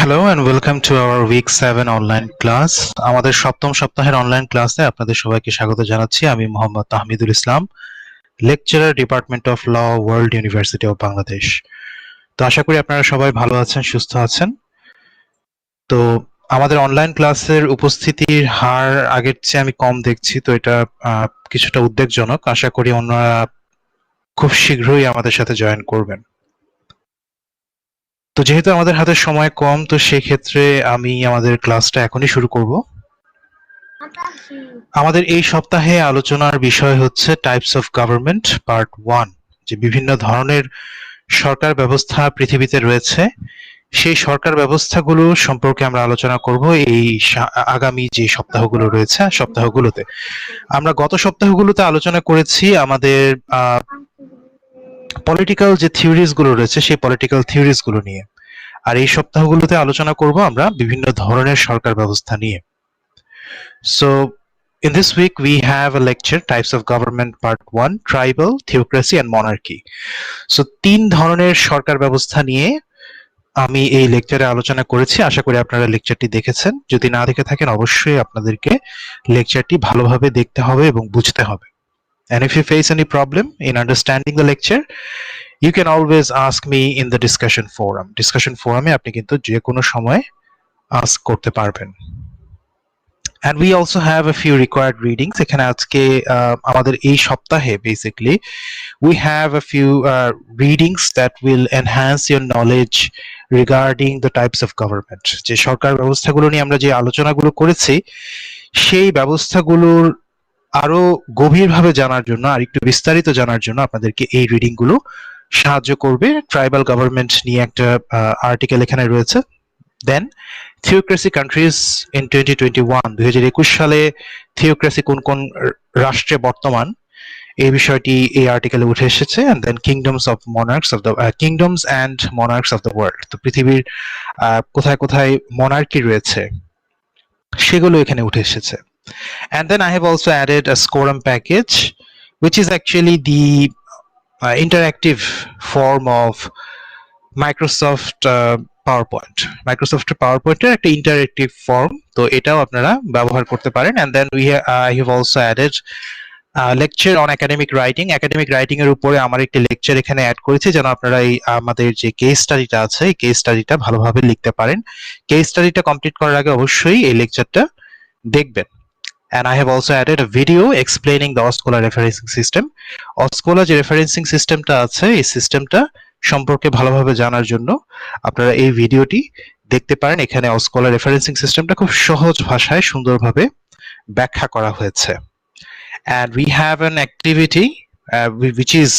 Hello and welcome to our week 7 online class. আমাদের সপ্তম সপ্তাহের অনলাইন ক্লাসে আপনাদের সবাইকে স্বাগত জানাচ্ছি। আমি Mohammad Tahmidul Islam, lecturer, department of law, world university of Bangladesh. তো আশা করি আপনারা সবাই ভালো আছেন, সুস্থ আছেন। তো আমাদের অনলাইন ক্লাসের উপস্থিতির হার আগের চেয়ে আমি কম দেখছি, তো এটা কিছুটা উদ্বেগজনক। আশা করি অন্যরা খুব শীঘ্রই আমাদের সাথে জয়েন করবেন। তো যেহেতু আমাদের হাতে সময় কম, তো সেক্ষেত্রে আমি আমাদের ক্লাসটা এখনই শুরু করব। আমাদের এই সপ্তাহে আলোচনার বিষয় হচ্ছে টাইপস অফ গভর্নমেন্ট পার্ট 1, যে বিভিন্ন ধরনের সরকার ব্যবস্থা পৃথিবীতে রয়েছে, সেই সরকার ব্যবস্থাগুলো সম্পর্কে আমরা আলোচনা করব এই আগামী যে সপ্তাহগুলো রয়েছে, সপ্তাহগুলোতে। আমরা গত সপ্তাহগুলোতে আলোচনা করেছি আমাদের পলিটিক্যাল যে থিওরিজ গুলো রয়েছে, সেই পলিটিক্যাল থিওরিজ গুলো নিয়ে। আর এই সপ্তাহগুলোতে আলোচনা করব আমরা বিভিন্ন ধরনের সরকার ব্যবস্থা নিয়ে। So in this week we have a lecture, types of government part 1, tribal, theocracy and monarchy. So 3 ধরনের সরকার ব্যবস্থা নিয়ে আমি এই লেকচারে আলোচনা করেছি। আশা করি আপনারা লেকচারটি দেখেছেন। যদি না দেখে থাকেন, অবশ্যই আপনাদেরকে লেকচারটি ভালোভাবে দেখতে হবে এবং বুঝতে হবে। And if you face any problem in understanding the lecture, you can always ask me in the discussion forum. Discussion forum এ আপনি কিন্তু যে কোনো সময় ask করতে পারবেন। And we also have a few required readings. এখানে আজকে আমাদের এই সপ্তাহে basically we have a few readings that will enhance your knowledge regarding the types of government. যে সরকার ব্যবস্থাগুলো নিয়ে আমরা যে আলোচনাগুলো করেছি, সেই ব্যবস্থাগুলোর আরো গভীরভাবে জানার জন্য, আর একটু বিস্তারিত জানার জন্য আপনাদেরকে এই রিডিং গুলো সাহায্য করবে। ট্রাইবাল গভর্নমেন্ট নিয়ে একটা আর্টিকেল এখানে রয়েছে। দেন থিওক্রেসি কান্ট্রিজ ইন 2021, 2021 সালে থিওক্রেসি কোন কোন রাষ্ট্রে বর্তমান, এই বিষয়টি এই আর্টিকেলে উঠে এসেছে। And then kingdoms of monarchs of the kingdoms and monarchs of the world, তো পৃথিবীর কোথায় কোথায় মনার্কি রয়েছে সেগুলো এখানে উঠে এসেছে। And then I have also added a Scorum package, which is actually the interactive form of Microsoft PowerPoint. Microsoft PowerPoint এর একটা interactive form, তো এটাও আপনারা ব্যবহার করতে পারেন। And then I have also added lecture on academic writing. Academic writing এর উপরে আমার একটি লেকচার এখানে অ্যাড করেছি, যেন আপনারা এই আমাদের যে কেস স্টাডিটা আছে, এই কেস স্টাডিটা ভালোভাবে লিখতে পারেন। কেস স্টাডিটা কমপ্লিট করার আগে অবশ্যই এই লেকচারটা দেখবেন। And I have also added a video explaining the OSCOLA referencing system. OSCOLA যে রেফারেন্সিং সিস্টেমটা আছে, এই সিস্টেমটা সম্পর্কে ভালোভাবে জানার জন্য আপনারা এই ভিডিওটি দেখতে পারেন। এখানে OSCOLA রেফারেন্সিং সিস্টেমটা খুব সহজ ভাষায় সুন্দরভাবে ব্যাখ্যা করা হয়েছে। And we have an activity which is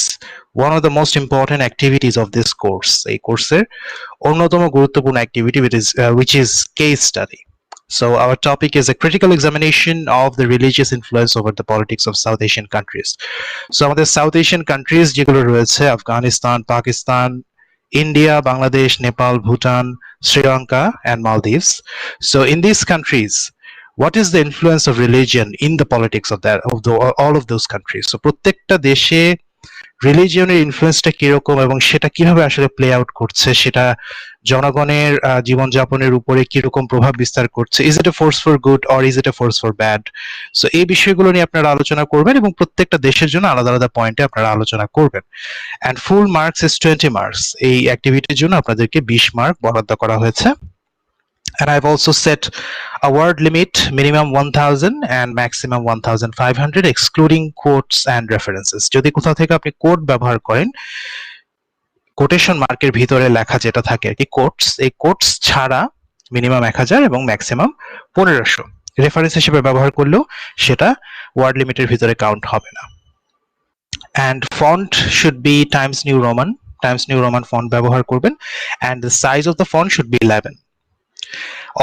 one of the most important activities of this course. এই কোর্সের অন্যতম গুরুত্বপূর্ণ activity which is case study. So our topic is a critical examination of the religious influence over the politics of South Asian countries. So আমাদের South Asian countries যেগুলো রয়েছে, Afghanistan, Pakistan, India, Bangladesh, Nepal, Bhutan, Sri Lanka and Maldives. So in these countries, what is the influence of religion in the politics of all of those countries? So প্রত্যেকটা দেশে রিলিজিয়নের ইনফ্লুয়েন্সটা কিরকম এবং সেটা কিভাবে আসলে প্লে আউট করছে, সেটা জনগণের জীবনযাপনের উপরে কিরকম প্রভাব বিস্তার করছে, is it a force for good or is it a force for bad. So এই বিষয়গুলো নিয়ে আপনারা আলোচনা করবেন এবং প্রত্যেকটা দেশের জন্য আলাদা আলাদা পয়েন্টে আপনারা আলোচনা করবেন। And full marks is 20 marks. এই অ্যাক্টিভিটির জন্য আপনাদেরকে 20 মার্ক বরাদ্দ করা হয়েছে। And I've also set a word limit, minimum 1000 and maximum 1500, excluding quotes and references. যদি কোথাও থেকে আপনি কোট ব্যবহার করেন, কোটেশন মার্কের ভিতরে লেখা যেটা থাকে আর কি, কোটস, এই কোটস ছাড়া মিনিমাম 1000 এবং ম্যাক্সিমাম 1500 রেফারেন্স হিসেবে ব্যবহার করলেও সেটা ওয়ার্ড লিমিটের ভিতরে কাউন্ট হবে না। And font should be Times New Roman font ব্যবহার করবেন, and the size of the font should be 11.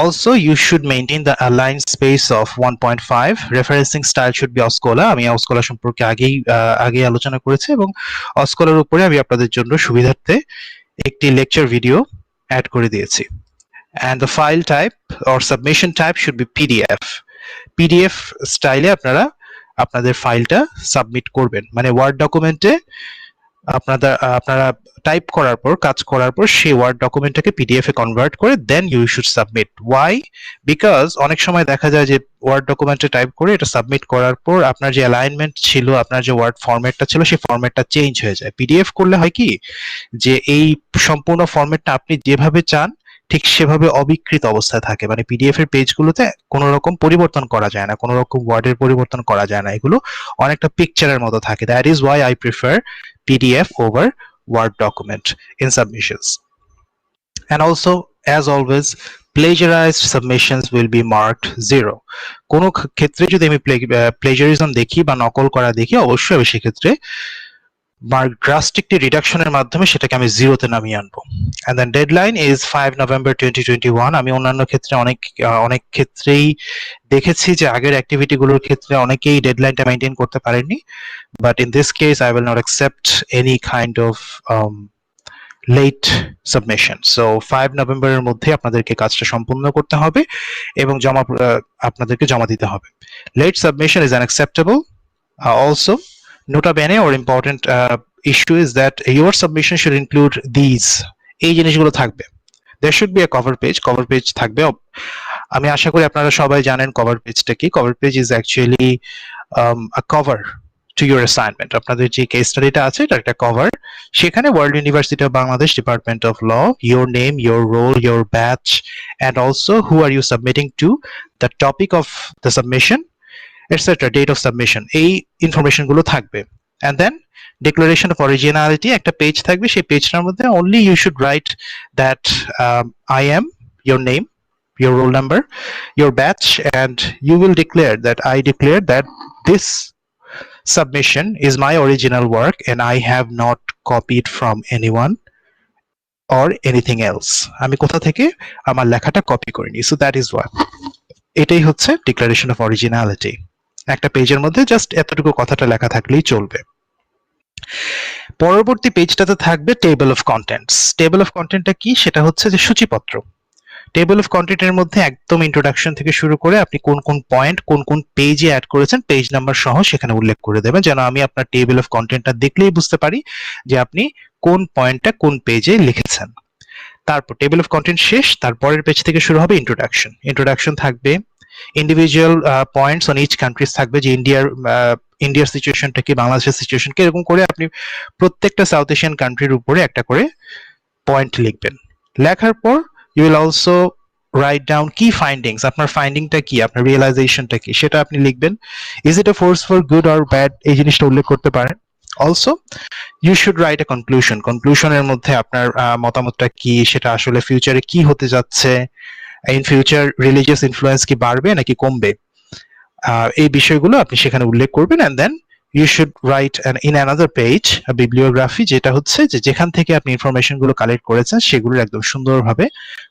Also, you should maintain the align space of 1.5. Referencing style should be OSCOLA. আমি OSCOLA সম্পর্কে আগে আলোচনা করেছি এবং OSCOLAর উপরে আমি আপনাদের জন্য সুবিধার্থে একটি লেকচার ভিডিও অ্যাড করে দিয়েছি। And the file type or submission type should be PDF. PDF স্টাইলে আপনারা আপনাদের ফাইলটা সাবমিট করবেন, মানে ওয়ার্ড ডকুমেন্টে আপনারা টাইপ করার পর, কাজ করার পর সেই ওয়ার্ড ডকুমেন্টটাকে পিডিএফ এ কনভার্ট করে then you should submit. Why? Because অনেক সময় দেখা যায় যে ওয়ার্ড ডকুমেন্টে টাইপ করে এটা সাবমিট করার পর আপনার যে অ্যালাইনমেন্ট ছিল, আপনার যে ওয়ার্ড ফরম্যাটটা ছিল, সেই ফরম্যাটটা চেঞ্জ হয়ে যায়। পিডিএফ করলে হয় কি যে এই সম্পূর্ণ ফরম্যাটটা আপনি যেভাবে চান ঠিক সেভাবে অবিকৃত অবস্থায় থাকে, মানে পিডিএফ এর পেজগুলোতে কোনো রকম পরিবর্তন করা যায় না, কোনো রকম ওয়ার্ডের পরিবর্তন করা যায় না, এগুলো অনেকটা পিকচারের মতো থাকে। That is Y I prefer PDF over Word document in submissions. And also, as always, plagiarized submissions will be marked 0. কোনো ক্ষেত্রে যদি আমি প্লেজারিজম দেখি বা নকল করা দেখি, অবশ্যই আমি সেক্ষেত্রে মার্ক ড্রাস্টিকলি রিডাকশনের মাধ্যমে সেটাকে আমি 0-তে নামিয়ে আনবো। And then deadline is 5 November 2021. আমি অন্যান্য ক্ষেত্রে অনেক ক্ষেত্রেই দেখেছি যে আগের অ্যাক্টিভিটি গুলোর ক্ষেত্রে অনেকেই ডেডলাইনটা মেইনটেইন করতে পারেননি, but in this case I will not accept any kind of late submission. So 5 November এর মধ্যে আপনাদেরকে কাজটা সম্পূর্ণ করতে হবে এবং আপনাদেরকে জমা দিতে হবে। Late submission is unacceptable. Also, nota bene or important issue is that your submission should include these. এই জিনিসগুলো থাকবে। There should be a cover page থাকবে। আমি আশা করি আপনারা সবাই জানেন কভার পেজটা কি। Cover page is actually a cover to your assignment. আপনাদের যে কেস স্টাডিটা আছে এটা একটা কভার। সেখানে world university of Bangladesh department of law, your name, your role, your batch, and also who are you submitting to, the topic of the submission, etc., date of submission, এই information গুলো থাকবে। And then declaration of originality, একটা page থাকবে, সেই পেজটার মধ্যে only you should write that I am, your name, your roll number, your batch, and you will declare that I declare that this submission is my original work and I have not copied from anyone or anything else. আমি কোথা থেকে আমার লেখাটা copy করিনি। So that is what, এটাই হচ্ছে declaration of originality। একটা পেজের মধ্যে জাস্ট এতটুকু কথাটা লেখা থাকলেই চলবে। পরবর্তী পেজটাতে থাকবে table of contents. Table of কন্টেন্টটা কি? সেটা হচ্ছে যে সূচিপত্র। টেবল অফ কন্টেন্টের মধ্যে একদম ইন্ট্রোডাকশন থেকে শুরু করে আপনি কোন কোন পয়েন্ট কোন কোন পেজে অ্যাড করেছেন পেজ নাম্বার সহ সেখানে উল্লেখ করে দেবেন, যেন আমি আপনার টেবল অফ কন্টেন্টটা দেখলেই বুঝতে পারি যে আপনি কোন পয়েন্টটা কোন পেজে লিখেছেন। তারপর টেবল অফ কন্টেন্ট শেষ, তারপরের পেজ থেকে শুরু হবে ইন্ট্রোডাকশন। ইন্ট্রোডাকশন থাকবে, individual points on each countries থাকবে, যে ইন্ডিয়ার সিচুয়েশনটা কি, বাংলাদেশের সিচুয়েশন কি, এরকম করে আপনি প্রত্যেকটা সাউথ এশিয়ান কান্ট্রির উপরে একটা করে পয়েন্ট লিখবেন। লেখার পর you will also write down কি ফাইন্ডিংস, আপনার ফাইন্ডিংটা কি, আপনার রিয়েলাইজেশনটা কি সেটা আপনি লিখবেন। Is it a force for good or bad, এই জিনিসটা উল্লেখ করতে পারেন। Also you should write a conclusion, কনক্লুশনের মধ্যে আপনার মতামতটা কি, সেটা আসলে ফিউচারে কি হতে যাচ্ছে, ইন ফিউচার রিলিজিয়াস ইনফ্লুয়েন্স কি বাড়বে নাকি কমবে, এই বিষয়গুলো আপনি সেখানে উল্লেখ করবেন। And then you should write in another page a bibliography, যেটা হচ্ছে যে যেখান থেকে আপনি ইনফরমেশন গুলো কালেক্ট করেছেন সেগুলোর একদম সুন্দরভাবে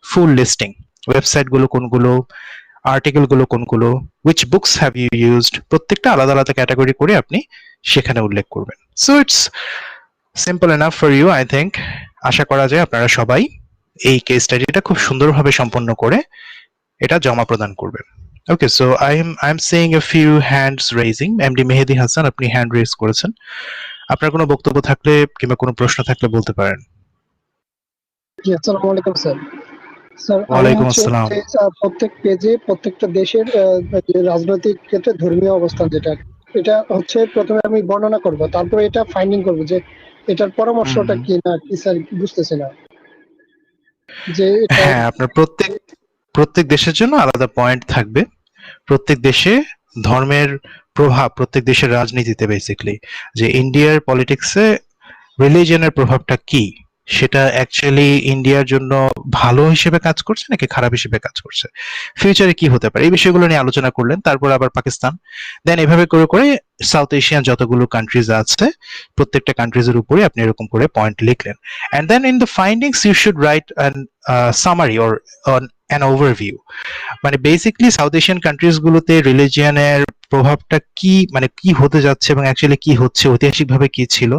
ফুল লিস্টিং, ওয়েবসাইট গুলো কোনগুলো, আর্টিকেল গুলো কোনগুলো, which books have you used, প্রত্যেকটা আলাদা আলাদা ক্যাটাগরি করে আপনি সেখানে উল্লেখ করবেন। So it's simple enough for you, I think. আশা করা যায় আপনারা সবাই এই কেস স্টাডিটা খুব সুন্দরভাবে সম্পন্ন করে এটা জমা প্রদান করবেন। Okay, so I'm seeing a few hands raising. MD Mehedi Hasan, আপনি হ্যান্ড রেজ করেছেন। আপনার কোনো বক্তব্য থাকলে কিংবা কোনো প্রশ্ন থাকলে বলতে পারেন। জি, আসসালামু আলাইকুম স্যার। স্যার, ওয়ালাইকুম আসসালাম। প্রত্যেক পেজে প্রত্যেকটা দেশের রাজনৈতিক ক্ষেত্রে ধর্মীয় অবস্থান যেটা, এটা হচ্ছে প্রথমে আমি বর্ণনা করব, তারপরে এটা ফাইন্ডিং করব যে এটার পরামর্শটা কি না কি স্যার বুঝতেছি না। যে হ্যাঁ, আপনার প্রত্যেক দেশের জন্য আলাদা পয়েন্ট থাকবে। প্রত্যেক দেশে ধর্মের প্রভাব, প্রত্যেক দেশের রাজনীতিতে বেসিক্যালি যে ইন্ডিয়ার পলিটিক্সে রিলিজিয়নের প্রভাবটা কি, সেটা অ্যাকচুয়ালি ইন্ডিয়ার জন্য ভালো হিসেবে কাজ করছে নাকি খারাপ হিসেবে কাজ করছে, ফিউচারে কি হতে পারে, এই বিষয়গুলো নিয়ে আলোচনা করলেন। তারপর আবার পাকিস্তান, দেন এভাবে করে করে সাউথ এশিয়ান যতগুলো কান্ট্রিজ আছে প্রত্যেকটা কান্ট্রিজের উপরে আপনি এরকম করে পয়েন্ট লিখলেন। And then in the findings you should write an summary or an overview, মানে বেসিক্যালি সাউথ এশিয়ান কান্ট্রিজ গুলোতে রিলিজিয়নের প্রভাবটা কি, মানে কি হতে যাচ্ছে এবং অ্যাকচুয়ালি কি হচ্ছে, ঐতিহাসিকভাবে কি ছিল,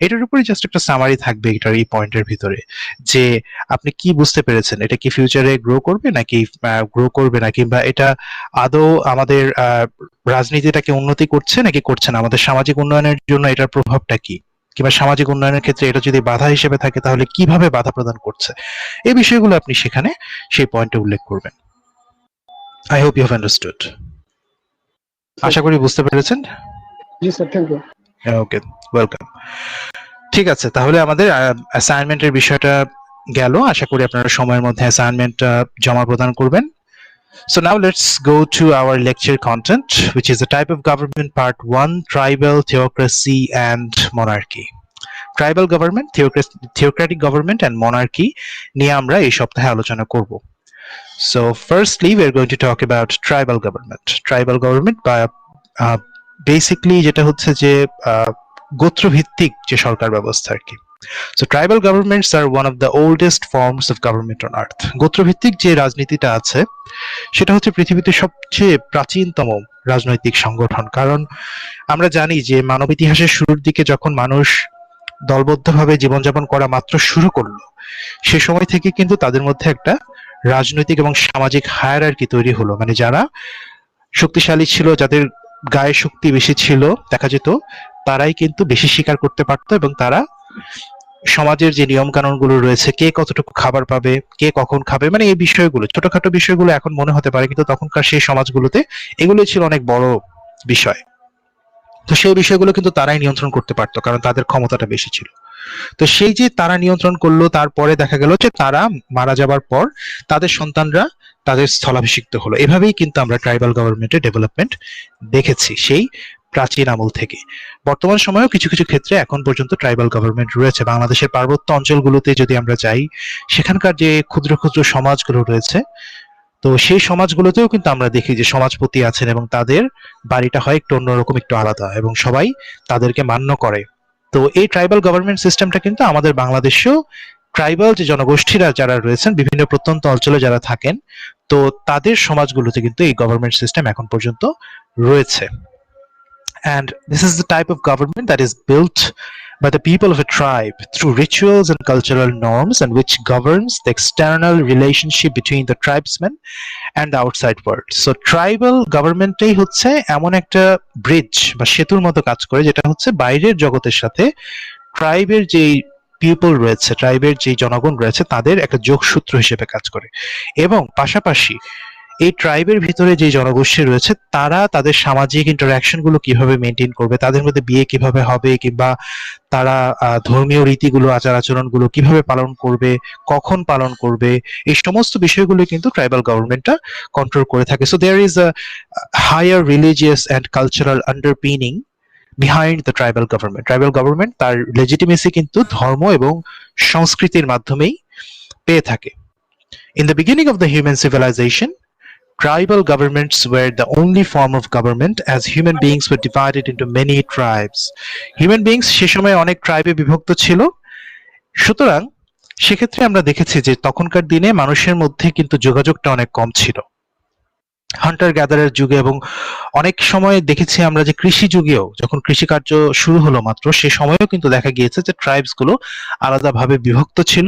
এটার উপরে জাস্ট একটা সামারি থাকবে এটার এই পয়েন্টের ভিতরে, যে আপনি কি বুঝতে পেরেছেন, এটা কি ফিউচারে গ্রো করবে না, কিংবা এটা আদৌ আমাদের রাজনীতিটাকে উন্নতি করছে নাকি করছে না, আমাদের সামাজিক উন্নয়নের জন্য এটার প্রভাবটা কি, কিংবা সামাজিক উন্নয়নের ক্ষেত্রে এটা যদি বাধা হিসেবে থাকে তাহলে কিভাবে বাধা প্রদান করছে, এই বিষয়গুলো আপনি সেখানে সেই পয়েন্টে উল্লেখ করবেন। I hope you have understood. আশা করি বুঝতে পেরেছেন। জি sir, thank you. Okay, welcome. ঠিক আছে, তাহলে আমাদের অ্যাসাইনমেন্টের বিষয়টা গেল। আশা করি আপনারা সময়ের মধ্যে অ্যাসাইনমেন্টটা জমা প্রদান করবেন। So now let's go to our lecture content, which is the type of government part 1, tribal, theocracy and monarchy. Tribal government, theocratic government and monarchy নিয়ে আমরা এই সপ্তাহে আলোচনা করব। So firstly we are going to talk about tribal government. Tribal government বা basically যেটা হচ্ছে যে গোত্রভিত্তিক যে সরকার ব্যবস্থা আর কি। So tribal governments are one of the oldest forms of government on earth. গোত্রভিত্তিক যে রাজনীতিটা আছে সেটা হচ্ছে পৃথিবীতে সবচেয়ে প্রাচীনতম রাজনৈতিক সংগঠন। কারণ আমরা জানি যে মানব ইতিহাসের শুরুর দিকে যখন মানুষ দলবদ্ধভাবে জীবনযাপন করা মাত্র শুরু করলো, সে সময় থেকে কিন্তু তাদের মধ্যে একটা রাজনৈতিক এবং সামাজিক হায়ারার্কি তৈরি হলো। মানে যারা শক্তিশালী ছিল, যাদের গায়ে শক্তি বেশি ছিল, দেখা যেত তারাই কিন্তু বেশি শিকার করতে পারতো এবং তারা সমাজের যে নিয়ম কানুন গুলো রয়েছে, কে কতটুকু খাবার পাবে, কে কখন খাবে, মানে এই বিষয়গুলো, ছোটখাটো বিষয়গুলো এখন মনে হতে পারে, কিন্তু তখনকার সেই সমাজগুলোতে এগুলো ছিল অনেক বড় বিষয়। তো সেই বিষয়গুলো কিন্তু তারাই নিয়ন্ত্রণ করতে পারতো, কারণ তাদের ক্ষমতাটা বেশি ছিল। তো সেই যে তারা নিয়ন্ত্রণ করলো, তারপরে দেখা গেল যে তারা মারা যাবার পর তাদের সন্তানরা তাদের স্থলাভিষিক্ত হলো। এভাবেই কিন্তু আমরা ট্রাইবাল গভর্নমেন্টের ডেভেলপমেন্ট দেখেছি সেই প্রাচীন আমল থেকে। বর্তমান সময়েও কিছু কিছু ক্ষেত্রে এখন পর্যন্ত ট্রাইবাল গভর্নমেন্ট রয়েছে। বাংলাদেশের পার্বত্য অঞ্চলগুলোতে যদি আমরা যাই, সেখানকার যে ক্ষুদ্র ক্ষুদ্র সমাজগুলো রয়েছে, তো সেই সমাজগুলোতেও কিন্তু আমরা দেখি যে সমাজপতি আছেন এবং তাদের বাড়িটা হয় একটু অন্যরকম, একটু আলাদা, এবং সবাই তাদেরকে মান্য করে। তো এই ট্রাইবাল গভর্নমেন্ট সিস্টেমটা কিন্তু আমাদের বাংলাদেশেও ট্রাইবাল যে জনগোষ্ঠীরা যারা রয়েছেন, বিভিন্ন প্রত্যন্ত অঞ্চলে যারা থাকেন, তো তাদের সমাজগুলোতে কিন্তু এই গভর্নমেন্ট সিস্টেম এখন পর্যন্ত রয়েছে। And this is the type of government that is built by the people of a tribe through rituals and cultural norms, and which governs the external relationship between the tribesmen and the outside world. So tribal governmentই হচ্ছে এমন একটা bridge বা সেতুর মতো কাজ করে, যেটা হচ্ছে বাইরের জগতের সাথে ট্রাইবের যেই পিপল রয়েছে, ট্রাইবের যে জনগণ রয়েছে, তাদের একটা যোগসূত্র হিসেবে কাজ করে। এবং পাশাপাশি এই ট্রাইবের ভিতরে যে জনগোষ্ঠী রয়েছে, তারা তাদের সামাজিক ইন্টারঅ্যাকশন গুলো কিভাবে মেনটেন করবে, তাদের মধ্যে বিয়ে কিভাবে হবে, কিংবা তারা ধর্মীয় রীতিগুলো, আচার আচরণ গুলো কিভাবে পালন করবে, কখন পালন করবে, এই সমস্ত বিষয়গুলো কিন্তু ট্রাইবাল গভর্নমেন্টটা কন্ট্রোল করে থাকে। So there is a higher religious and cultural underpinning behind the tribal government. Tribal government তার লেজিটিমেসি কিন্তু ধর্ম এবং সংস্কৃতির মাধ্যমেই পেয়ে থাকে। In the beginning of the human civilization, tribal governments were the only form of government, as human beings were divided into many tribes. Human beings সে সময় অনেক ট্রাইবে বিভক্ত ছিল। সুতরাং সেক্ষেত্রে আমরা দেখেছি যে তখনকার দিনে মানুষের মধ্যে কিন্তু যোগাযোগটা অনেক কম ছিল। হান্টার গ্যাদারের যুগে, এবং অনেক সময় দেখেছি আমরা যে কৃষি যুগেও, যখন কৃষিকার্য শুরু হলো মাত্র, সে সময়েও কিন্তু দেখা গিয়েছে যে ট্রাইবস গুলো আলাদাভাবে বিভক্ত ছিল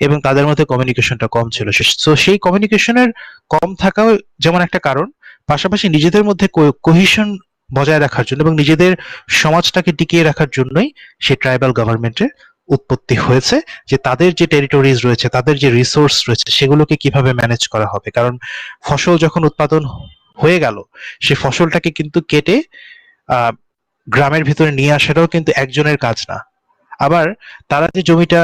এবং তাদের মধ্যে কমিউনিকেশনটা কম ছিল। তো সেই কমিউনিকেশনের কম থাকাও যেমন একটা কারণ, পাশাপাশি নিজেদের মধ্যে কোহেশন বজায় রাখার জন্য এবং নিজেদের সমাজটাকে টিকিয়ে রাখার জন্যই সেই ট্রাইবাল গভর্নমেন্টের উৎপত্তি হয়েছে, যে তাদের যে টেরিটরিজ রয়েছে, তাদের যে রিসোর্স রয়েছে, সেগুলোকে কিভাবে ম্যানেজ করা হবে। কারণ ফসল যখন উৎপাদন হয়ে গেল, সেই ফসলটাকে কিন্তু কেটে গ্রামের ভিতরে নিয়ে আসাটাও কিন্তু একজনের কাজ না। আবার তারা যে জমিটা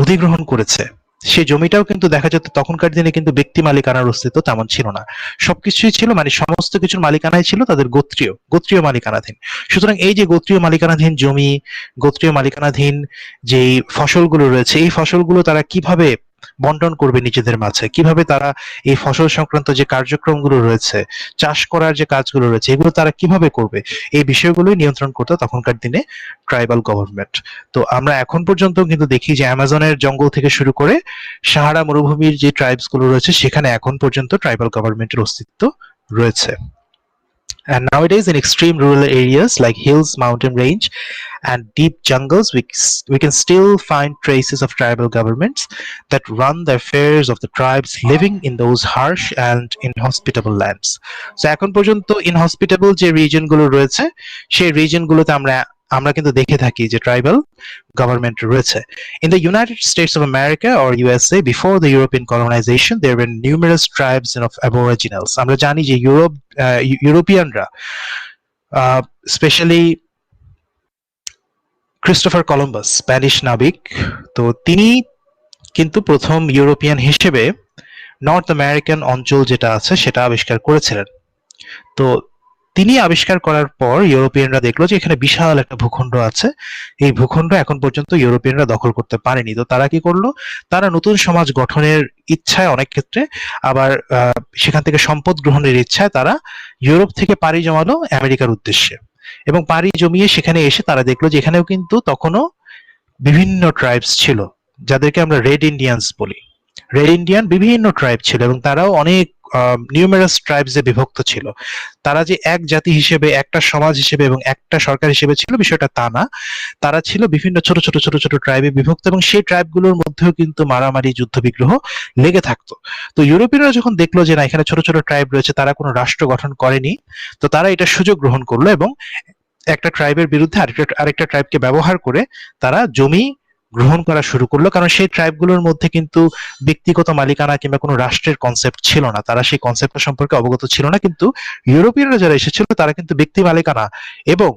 অধিগ্রহণ করেছে, সেই জমিটাও কিন্তু দেখা যেত তখনকার দিনে কিন্তু ব্যক্তি মালিকানার অস্তিত্ব তেমন ছিল না। সবকিছুই ছিল, মানে সমস্ত কিছুর মালিকানাই ছিল তাদের গোত্রীয় মালিকানাধীন। সুতরাং এই যে গোত্রীয় মালিকানাধীন জমি, গোত্রীয় মালিকানাধীন যেই ফসলগুলো রয়েছে, এই ফসলগুলো তারা কিভাবে বন্টন করবে নিজেদের মাঝে, কিভাবে তারা এই ফসল সংক্রান্ত যে কার্যক্রমগুলো রয়েছে, চাষ করার যে কাজগুলো রয়েছে, এগুলো তারা কিভাবে করবে, এই বিষয়গুলোই নিয়ন্ত্রণ করতো তখনকার দিনে ট্রাইবাল গভর্নমেন্ট। তো আমরা এখন পর্যন্ত কিন্তু দেখি যে অ্যামাজনের জঙ্গল থেকে শুরু করে সাহারা মরুভূমির যে ট্রাইবস গুলো রয়েছে, সেখানে এখন পর্যন্ত ট্রাইবাল গভর্নমেন্টের অস্তিত্ব রয়েছে। And nowadays, in extreme rural areas like hills, mountain range, and deep jungles, we can still find traces of tribal governments that run the affairs of the tribes living in those harsh and inhospitable lands. So এখন পর্যন্ত inhospitable যে reason গুলো রয়েছে, সেই reason গুলোতে আমরা আমরা কিন্তু দেখে থাকি যে ট্রাইবাল গভর্নমেন্ট রয়েছে। In the United States of America or USA before the European colonization there were numerous tribes of aboriginals. আমরা জানি যে ইউরোপিয়ানরা স্পেশালি ক্রিস্টোফার কলম্বাস স্প্যানিশ নাবিক, তো তিনি কিন্তু প্রথম ইউরোপিয়ান হিসেবে নর্থ আমেরিকান অঞ্চল যেটা আছে সেটা আবিষ্কার করেছিলেন। তো তিনি আবিষ্কার করার পর ইউরোপিয়ানরা দেখলো যে এখানে বিশাল একটা ভূখণ্ড আছে, এই ভূখণ্ড এখন পর্যন্ত ইউরোপিয়ানরা দখল করতে পারেনি। তো তারা কি করলো, তারা নতুন সমাজ গঠনের ইচ্ছায় অনেক ক্ষেত্রে আবার সেখান থেকে সম্পদ গ্রহণের ইচ্ছায় তারা ইউরোপ থেকে পাড়ি জমালো আমেরিকার উদ্দেশ্যে, এবং পাড়ি জমিয়ে সেখানে এসে তারা দেখলো যে এখানেও কিন্তু তখনও বিভিন্ন ট্রাইবস ছিল যাদেরকে আমরা রেড ইন্ডিয়ানস বলি। রেড ইন্ডিয়ান বিভিন্ন ট্রাইব ছিল এবং তারাও অনেক নিউমেরাস ট্রাইবসে বিভক্ত ছিল। তারা যে এক জাতি হিসেবে, একটা সমাজ হিসেবে এবং একটা সরকার হিসেবে ছিল বিষয়টা তা না, তারা ছিল বিভিন্ন ছোট ছোট ছোট ছোট ট্রাইবে বিভক্ত, এবং সেই ট্রাইবগুলোর মধ্যেও কিন্তু মারামারি যুদ্ধ বিগ্রহ লেগে থাকতো। তো ইউরোপিয়ানরা যখন দেখলো যে না এখানে ছোট ছোট ট্রাইব রয়েছে, তারা কোনো রাষ্ট্র গঠন করেনি, তো তারা এটা সুযোগ গ্রহণ করলো এবং একটা ট্রাইবের বিরুদ্ধে আরেকটা ট্রাইবকে ব্যবহার করে তারা জমি গ্রহণ করা শুরু করলো, কারণ সেই ট্রাইবগুলোর মধ্যে কিন্তু ব্যক্তিগত মালিকানা কিংবা কোনো রাষ্ট্রের কনসেপ্ট ছিল না, তারা সেই কনসেপ্টটা সম্পর্কে অবগত ছিল না। কিন্তু ইউরোপিয়ানরা যারা এসেছিল তারা কিন্তু ব্যক্তি মালিকানা এবং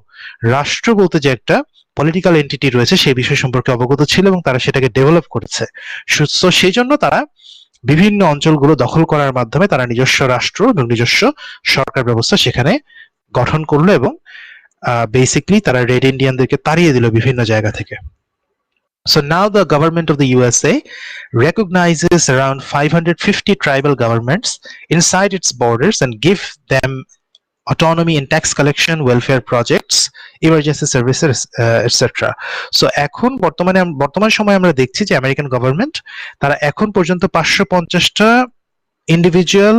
রাষ্ট্র বলতে যে একটা পলিটিক্যাল এন্টিটি রয়েছে সেই বিষয় সম্পর্কে অবগত ছিল এবং তারা সেটাকে ডেভেলপ করেছে। সো সেই জন্য তারা বিভিন্ন অঞ্চলগুলো দখল করার মাধ্যমে তারা নিজস্ব রাষ্ট্র এবং নিজস্ব সরকার ব্যবস্থা সেখানে গঠন করলো এবং বেসিক্যালি তারা রেড ইন্ডিয়ানদেরকে তাড়িয়ে দিল বিভিন্ন জায়গা থেকে। So now the government of the USA recognizes around 550 tribal governments inside its borders and give them autonomy in tax collection, welfare projects, emergency services, etc. So এখন বর্তমান সময়ে আমরা দেখছি যে আমেরিকান গভর্নমেন্ট তারা এখন পর্যন্ত 550টা ইন্ডিভিজুয়াল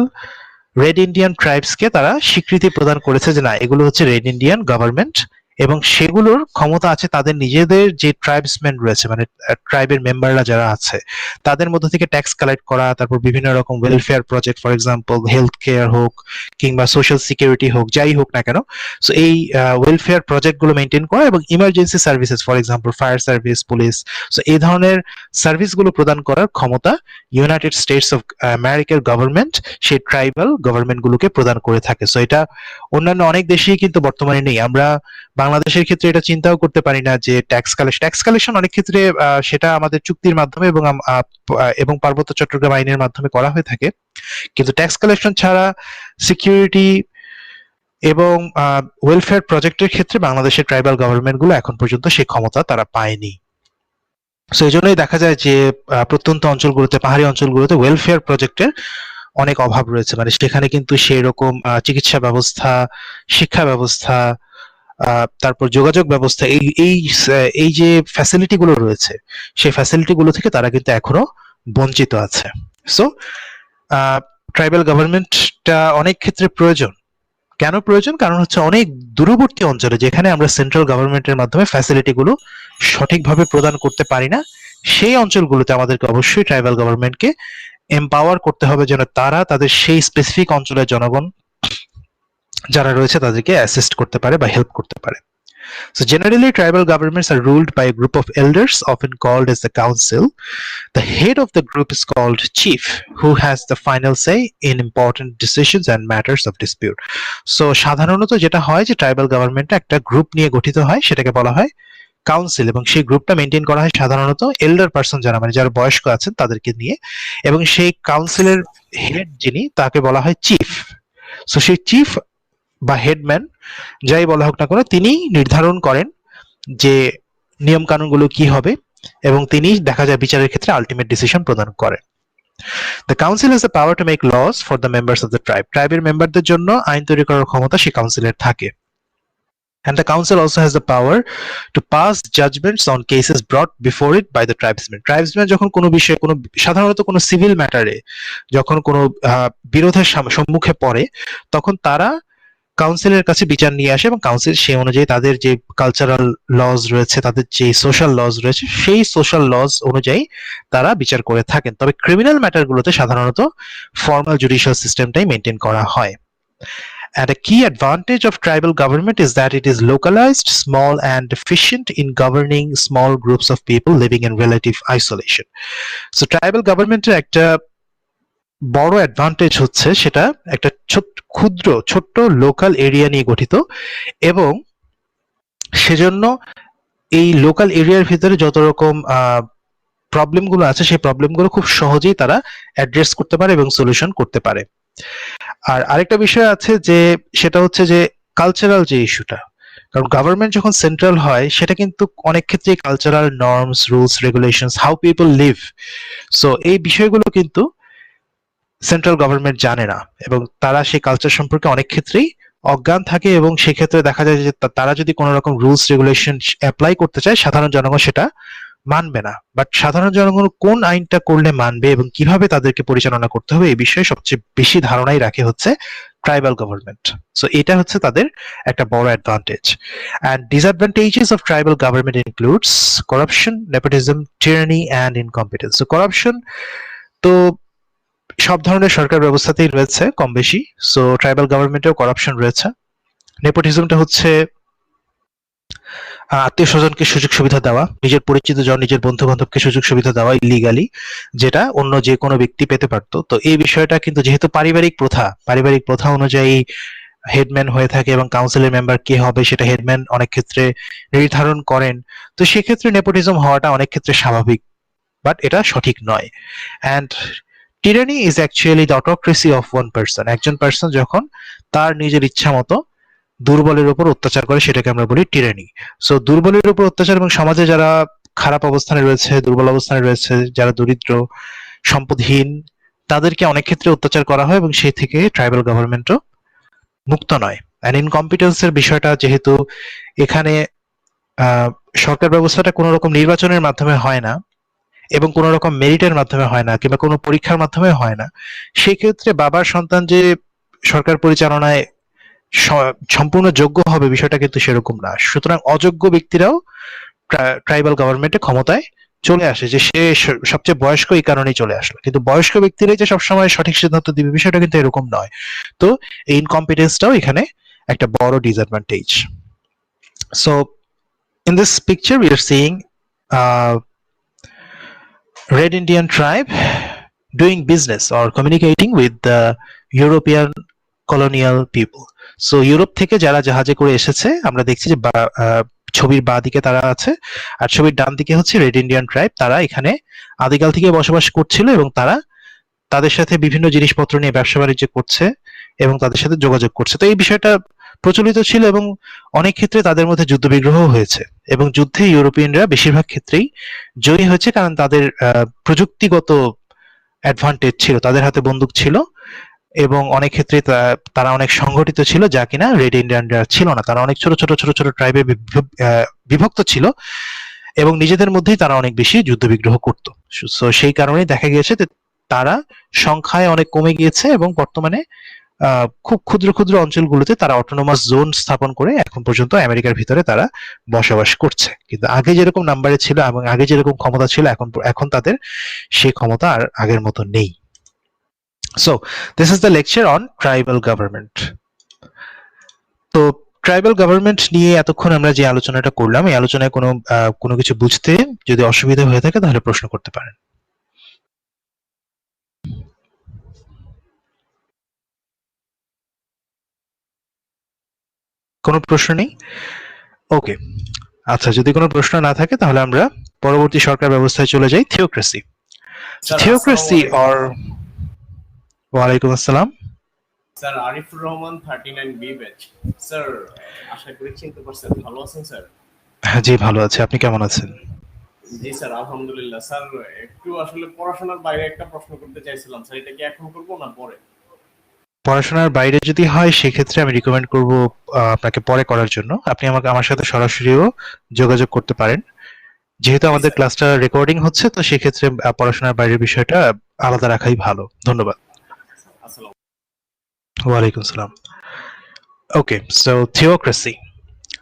রেড ইন্ডিয়ান ট্রাইবসকে তারা স্বীকৃতি প্রদান করেছে যে না এগুলো হচ্ছে রেড ইন্ডিয়ান গভর্নমেন্ট, এবং সেগুলোর ক্ষমতা আছে তাদের নিজেদের যে ট্রাইবসম্যান রয়েছে মানে ট্রাইবের মেম্বাররা যারা আছে তাদের মধ্যে থেকে ট্যাক্স কালেক্ট করা, তারপর বিভিন্ন রকম welfare project, for example health care হোক কিংবা সোশ্যাল সিকিউরিটি হোক, যাই হোক না কেন, সো এই ওয়েলফেয়ার প্রজেক্টগুলো মেনটেন করা এবং emergency services, for example fire service, police, so এই ধরনের সার্ভিসগুলো প্রদান করার ক্ষমতা ইউনাইটেড স্টেটস অফ আমেরিকার গভর্নমেন্ট সেই ট্রাইবাল গভর্নমেন্টগুলোকে প্রদান করে থাকে। সো এটা অন্যান্য অনেক দেশেই কিন্তু বর্তমানে নেই। আমরা বাংলাদেশের ক্ষেত্রে এটা চিন্তাও করতে পারি না যে ট্যাক্স কালেকশন অনেক ক্ষেত্রে সেটা আমাদের চুক্তির মাধ্যমে এবং পার্বত্য চট্টগ্রাম আইনের মাধ্যমে করা হয়ে থাকে, কিন্তু ট্যাক্স কালেকশন ছাড়া সিকিউরিটি এবং ওয়েলফেয়ার প্রজেক্টের ক্ষেত্রে বাংলাদেশের ট্রাইবাল গভর্নমেন্ট গুলো এখন পর্যন্ত সেই ক্ষমতা তারা পায়নি। সো এই জন্যই দেখা যায় যে প্রত্যন্ত অঞ্চলগুলোতে, পাহাড়ি অঞ্চলগুলোতে ওয়েলফেয়ার প্রজেক্টের অনেক অভাব রয়েছে, মানে সেখানে কিন্তু সেই রকম চিকিৎসা ব্যবস্থা, শিক্ষা ব্যবস্থা, তারপর যোগাযোগ ব্যবস্থা, এই যে ফ্যাসিলিটি গুলো রয়েছে সেই ফ্যাসিলিটি গুলো থেকে তারা কিন্তু এখনো বঞ্চিত আছে। সো ট্রাইবাল গভর্নমেন্টটা অনেক ক্ষেত্রে প্রয়োজন। কেন প্রয়োজন? কারণ হচ্ছে অনেক দূরবর্তী অঞ্চলে যেখানে আমরা সেন্ট্রাল গভর্নমেন্টের মাধ্যমে ফ্যাসিলিটি গুলো সঠিকভাবে প্রদান করতে পারি না, সেই অঞ্চলগুলোতে আমাদেরকে অবশ্যই ট্রাইবাল গভর্নমেন্টকে এম্পাওয়ার করতে হবে যেন তারা তাদের সেই স্পেসিফিক অঞ্চলের জনগণ যারা রয়েছে তাদেরকে অ্যাসিস্ট করতে পারে বা হেল্প করতে পারে। So generally tribal governments are ruled by a group of elders often called as the council. The head of the group is called chief who has the final say in important decisions and matters of dispute. So সাধারণত যেটা হয় যে tribal government একটা group নিয়ে গঠিত হয়, সেটাকে বলা হয় কাউন্সিল, এবং সেই গ্রুপটা মেনটেন করা হয় সাধারণত এল্ডার পারসন যারা মানে যারা বয়স্ক আছেন তাদেরকে নিয়ে, এবং সেই কাউন্সিলের হেড যিনি তাকে বলা হয় চিফ। সো সেই চিফ বা হেডম্যান যাই বলা হোক না কেন তিনি নির্ধারণ করেন যে নিয়ম কানুনগুলো কি হবে এবং তিনি দেখা যায় বিচারের ক্ষেত্রে আলটিমেট ডিসিশন প্রদান করেন। The council has the power to make laws for the members of the tribe. ট্রাইবের মেম্বারদের জন্য আইন তৈরি করার ক্ষমতা সেই কাউন্সিলের থাকে। And the council also has the power to pass judgments on cases brought before it by the tribesmen. Tribesmen যখন কোনো বিষয়ে, কোনো সাধারণত কোনো সিভিল ম্যাটারে যখন কোনো বিরোধের সম্মুখে পড়ে তখন তারা কাউন্সিলের কাছে বিচার নিয়ে আসে এবং কাউন্সিল সেই অনুযায়ী তাদের যে কালচারাল লজ রয়েছে, তাদের যে সোশ্যাল লজ রয়েছে সেই সোশ্যাল লজ অনুযায়ী তারা বিচার করে থাকেন। তবে ক্রিমিনাল ম্যাটারগুলোতে সাধারণত ফর্মাল জুডিশিয়াল সিস্টেমটাই মেনটেন করা হয়। And a key advantage of tribal government is that it is localized, small, and efficient in governing small groups of people living in relative isolation. So tribal government একটা বড় advantage হচ্ছে সেটা একটা ছোট্ট local area নিয়ে গঠিত, এবং সেজন্য এই লোকাল এরিয়ার ভিতরে যত রকম প্রবলেমগুলো আছে সেই প্রবলেমগুলো খুব সহজেই তারা অ্যাড্রেস করতে পারে এবং সলিউশন করতে পারে। আর আরেকটা বিষয় আছে যে সেটা হচ্ছে যে কালচারাল যে ইস্যুটা, কারণ গভর্নমেন্ট যখন সেন্ট্রাল হয় সেটা কিন্তু অনেক ক্ষেত্রে cultural norms, rules, regulations, how people leave, so এই বিষয়গুলো কিন্তু সেন্ট্রাল গভর্নমেন্ট জানে না, এবং তারা সেই কালচার সম্পর্কে অনেক ক্ষেত্রেই অজ্ঞান থাকে, এবং সেক্ষেত্রে দেখা যায় যে তারা যদি কোনো রকম রুলস রেগুলেশন অ্যাপ্লাই করতে চায় সাধারণ জনগণ সেটা মানবে না। বাট সাধারণ জনগণ কোন আইনটা করলে মানবে এবং কিভাবে তাদেরকে পরিচালনা করতে হবে এই বিষয়ে সবচেয়ে বেশি ধারণাই রাখে হচ্ছে ট্রাইবাল গভর্নমেন্ট। সো এটা হচ্ছে তাদের একটা বড় advantage. And disadvantages of tribal government includes corruption, nepotism, টিরানি and incompetence. So corruption তো সব ধরনের সরকার ব্যবস্থাতেই রয়েছে কম বেশি, সো ট্রাইবাল গভর্নমেন্টেও করাপশন রয়েছে। নেপোটিজমটা হচ্ছে আত্মীয় স্বজনকে সুযোগ সুবিধা দেওয়া, নিজের পরিচিত জন, নিজের বন্ধু বান্ধবকে সুযোগ সুবিধা দেওয়া ইলিগালি, যেটা অন্য যে কোনো ব্যক্তি পেতে পারতো। তো এই বিষয়টা কিন্তু যেহেতু পারিবারিক প্রথা অনুযায়ী হেডম্যান হয়ে থাকে এবং কাউন্সিলের মেম্বার কে হবে সেটা হেডম্যান অনেক ক্ষেত্রে নির্ধারণ করেন, তো সেক্ষেত্রে নেপোটিজম হওয়াটা অনেক ক্ষেত্রে স্বাভাবিক, বাট এটা সঠিক নয়। And টিরানি is actually the autocracy of one person. একজন পার্সন যখন তার নিজের ইচ্ছা মতো দুর্বলের উপর অত্যাচার করে সেটাকে আমরা বলি টিরানি। সো দুর্বলের উপর অত্যাচার, এবং সমাজে যারা খারাপ অবস্থানে রয়েছে, দুর্বল অবস্থানে রয়েছে, যারা দরিদ্র, সম্পদহীন, তাদেরকে অনেক ক্ষেত্রে অত্যাচার করা হয়, এবং সেই থেকে ট্রাইবাল গভর্নমেন্টও মুক্ত নয়। অ্যান্ড ইনকম্পিটেন্সের বিষয়টা যেহেতু এখানে সরকার ব্যবস্থাটা কোনো রকম নির্বাচনের মাধ্যমে হয় না এবং কোনো রকম মেরিটের মাধ্যমে হয় না কিংবা কোনো পরীক্ষার মাধ্যমে হয় না, সেক্ষেত্রে বাবার সন্তান যে সরকার পরিচালনায় সম্পূর্ণ যোগ্য হবে বিষয়টা কিন্তু সেরকম না। সুতরাং অযোগ্য ব্যক্তিরাও ট্রাইবাল গভর্নমেন্টে ক্ষমতায় চলে আসে, যে সে সবচেয়ে বয়স্ক এই কারণেই চলে আসলো, কিন্তু বয়স্ক ব্যক্তিরাই যে সবসময় সঠিক সিদ্ধান্ত দিবে বিষয়টা কিন্তু এরকম নয়। তো এই ইনকম্পিটেন্সটাও এখানে একটা বড় disadvantage. So in this picture we are seeing Red Indian tribe doing business or communicating with the European colonial people. So Europe থেকে যারা জাহাজে করে এসেছে আমরা দেখছি যে ছবির বাঁ দিকে তারা আছে, আর ছবির ডান দিকে হচ্ছে রেড ইন্ডিয়ান ট্রাইব। তারা এখানে আদিকাল থেকে বসবাস করছিল এবং তারা তাদের সাথে বিভিন্ন জিনিসপত্র নিয়ে ব্যবসা বাণিজ্য করছে এবং তাদের সাথে যোগাযোগ করছে। তো এই বিষয়টা প্রচলিত ছিল এবং অনেক ক্ষেত্রে তাদের মধ্যে যুদ্ধ বিগ্রহ হয়েছে, এবং যুদ্ধে ইউরোপিয়ানরা বেশিরভাগ ক্ষেত্রেই জয়ী হয়েছে, কারণ তাদের প্রযুক্তিগত অ্যাডভান্টেজ ছিল, তাদের হাতে বন্দুক ছিল এবং অনেক ক্ষেত্রে তারা অনেক সংগঠিত ছিল, যা কিনা রেড ইন্ডিয়ানরা ছিল না। তারা অনেক ছোট ছোট ট্রাইবে বিভক্ত ছিল এবং নিজেদের মধ্যেই তারা অনেক বেশি যুদ্ধ বিগ্রহ করত। সো সেই কারণেই দেখা গিয়েছে যে তারা সংখ্যায় অনেক কমে গিয়েছে এবং বর্তমানে খুব ক্ষুদ্র অঞ্চলগুলোতে তারা অটোনোমাস জোন স্থাপন করে এখন পর্যন্ত আমেরিকার ভিতরে তারা বসবাস করছে। কিন্তু আগে যেরকম নাম্বারে ছিল এবং আগে যেরকম ক্ষমতা ছিল এখন তাদের সেই ক্ষমতা আর আগের মতো নেই। So this is the lecture on tribal government. তো ট্রাইবাল গভর্নমেন্ট নিয়ে এতক্ষণ আমরা যে আলোচনাটা করলাম, এই আলোচনায় কোনো কিছু বুঝতে যদি অসুবিধা হয়ে থাকে তাহলে প্রশ্ন করতে পারেন। কোনো প্রশ্ন নেই? ওকে, আচ্ছা, যদি কোনো প্রশ্ন না থাকে তাহলে আমরা পরবর্তী সরকার ব্যবস্থায় চলে যাই, থিওক্রেসি। থিওক্রেসি অর ওয়ালাইকুম আসসালাম sir, Arifur Rahman 39B batch. Sir, আশা করি চিনতে পারছেন। ভালো আছেন স্যার? জি ভালো আছি, আপনি কেমন আছেন? জি স্যার, আলহামদুলিল্লাহ। স্যার, একটু আসলে পড়াশোনার বাইরে একটা প্রশ্ন করতে চাইছিলাম স্যার, এটা কি এখন করব না পরে? পড়াশোনার বাইরে যদি হয় সেক্ষেত্রে আমি রিকমেন্ড করব আপনাকে পরে করার জন্য। আপনি আমার সাথে সরাসরিও যোগাযোগ করতে পারেন, যেহেতু আমাদের ক্লাসটা রেকর্ডিং হচ্ছে, তো সেক্ষেত্রে পড়াশোনার বাইরের বিষয়টা আলাদা রাখাই ভালো। ধন্যবাদ। ওয়ালাইকুম সালাম। ওকে, সো থিওক্রেসি।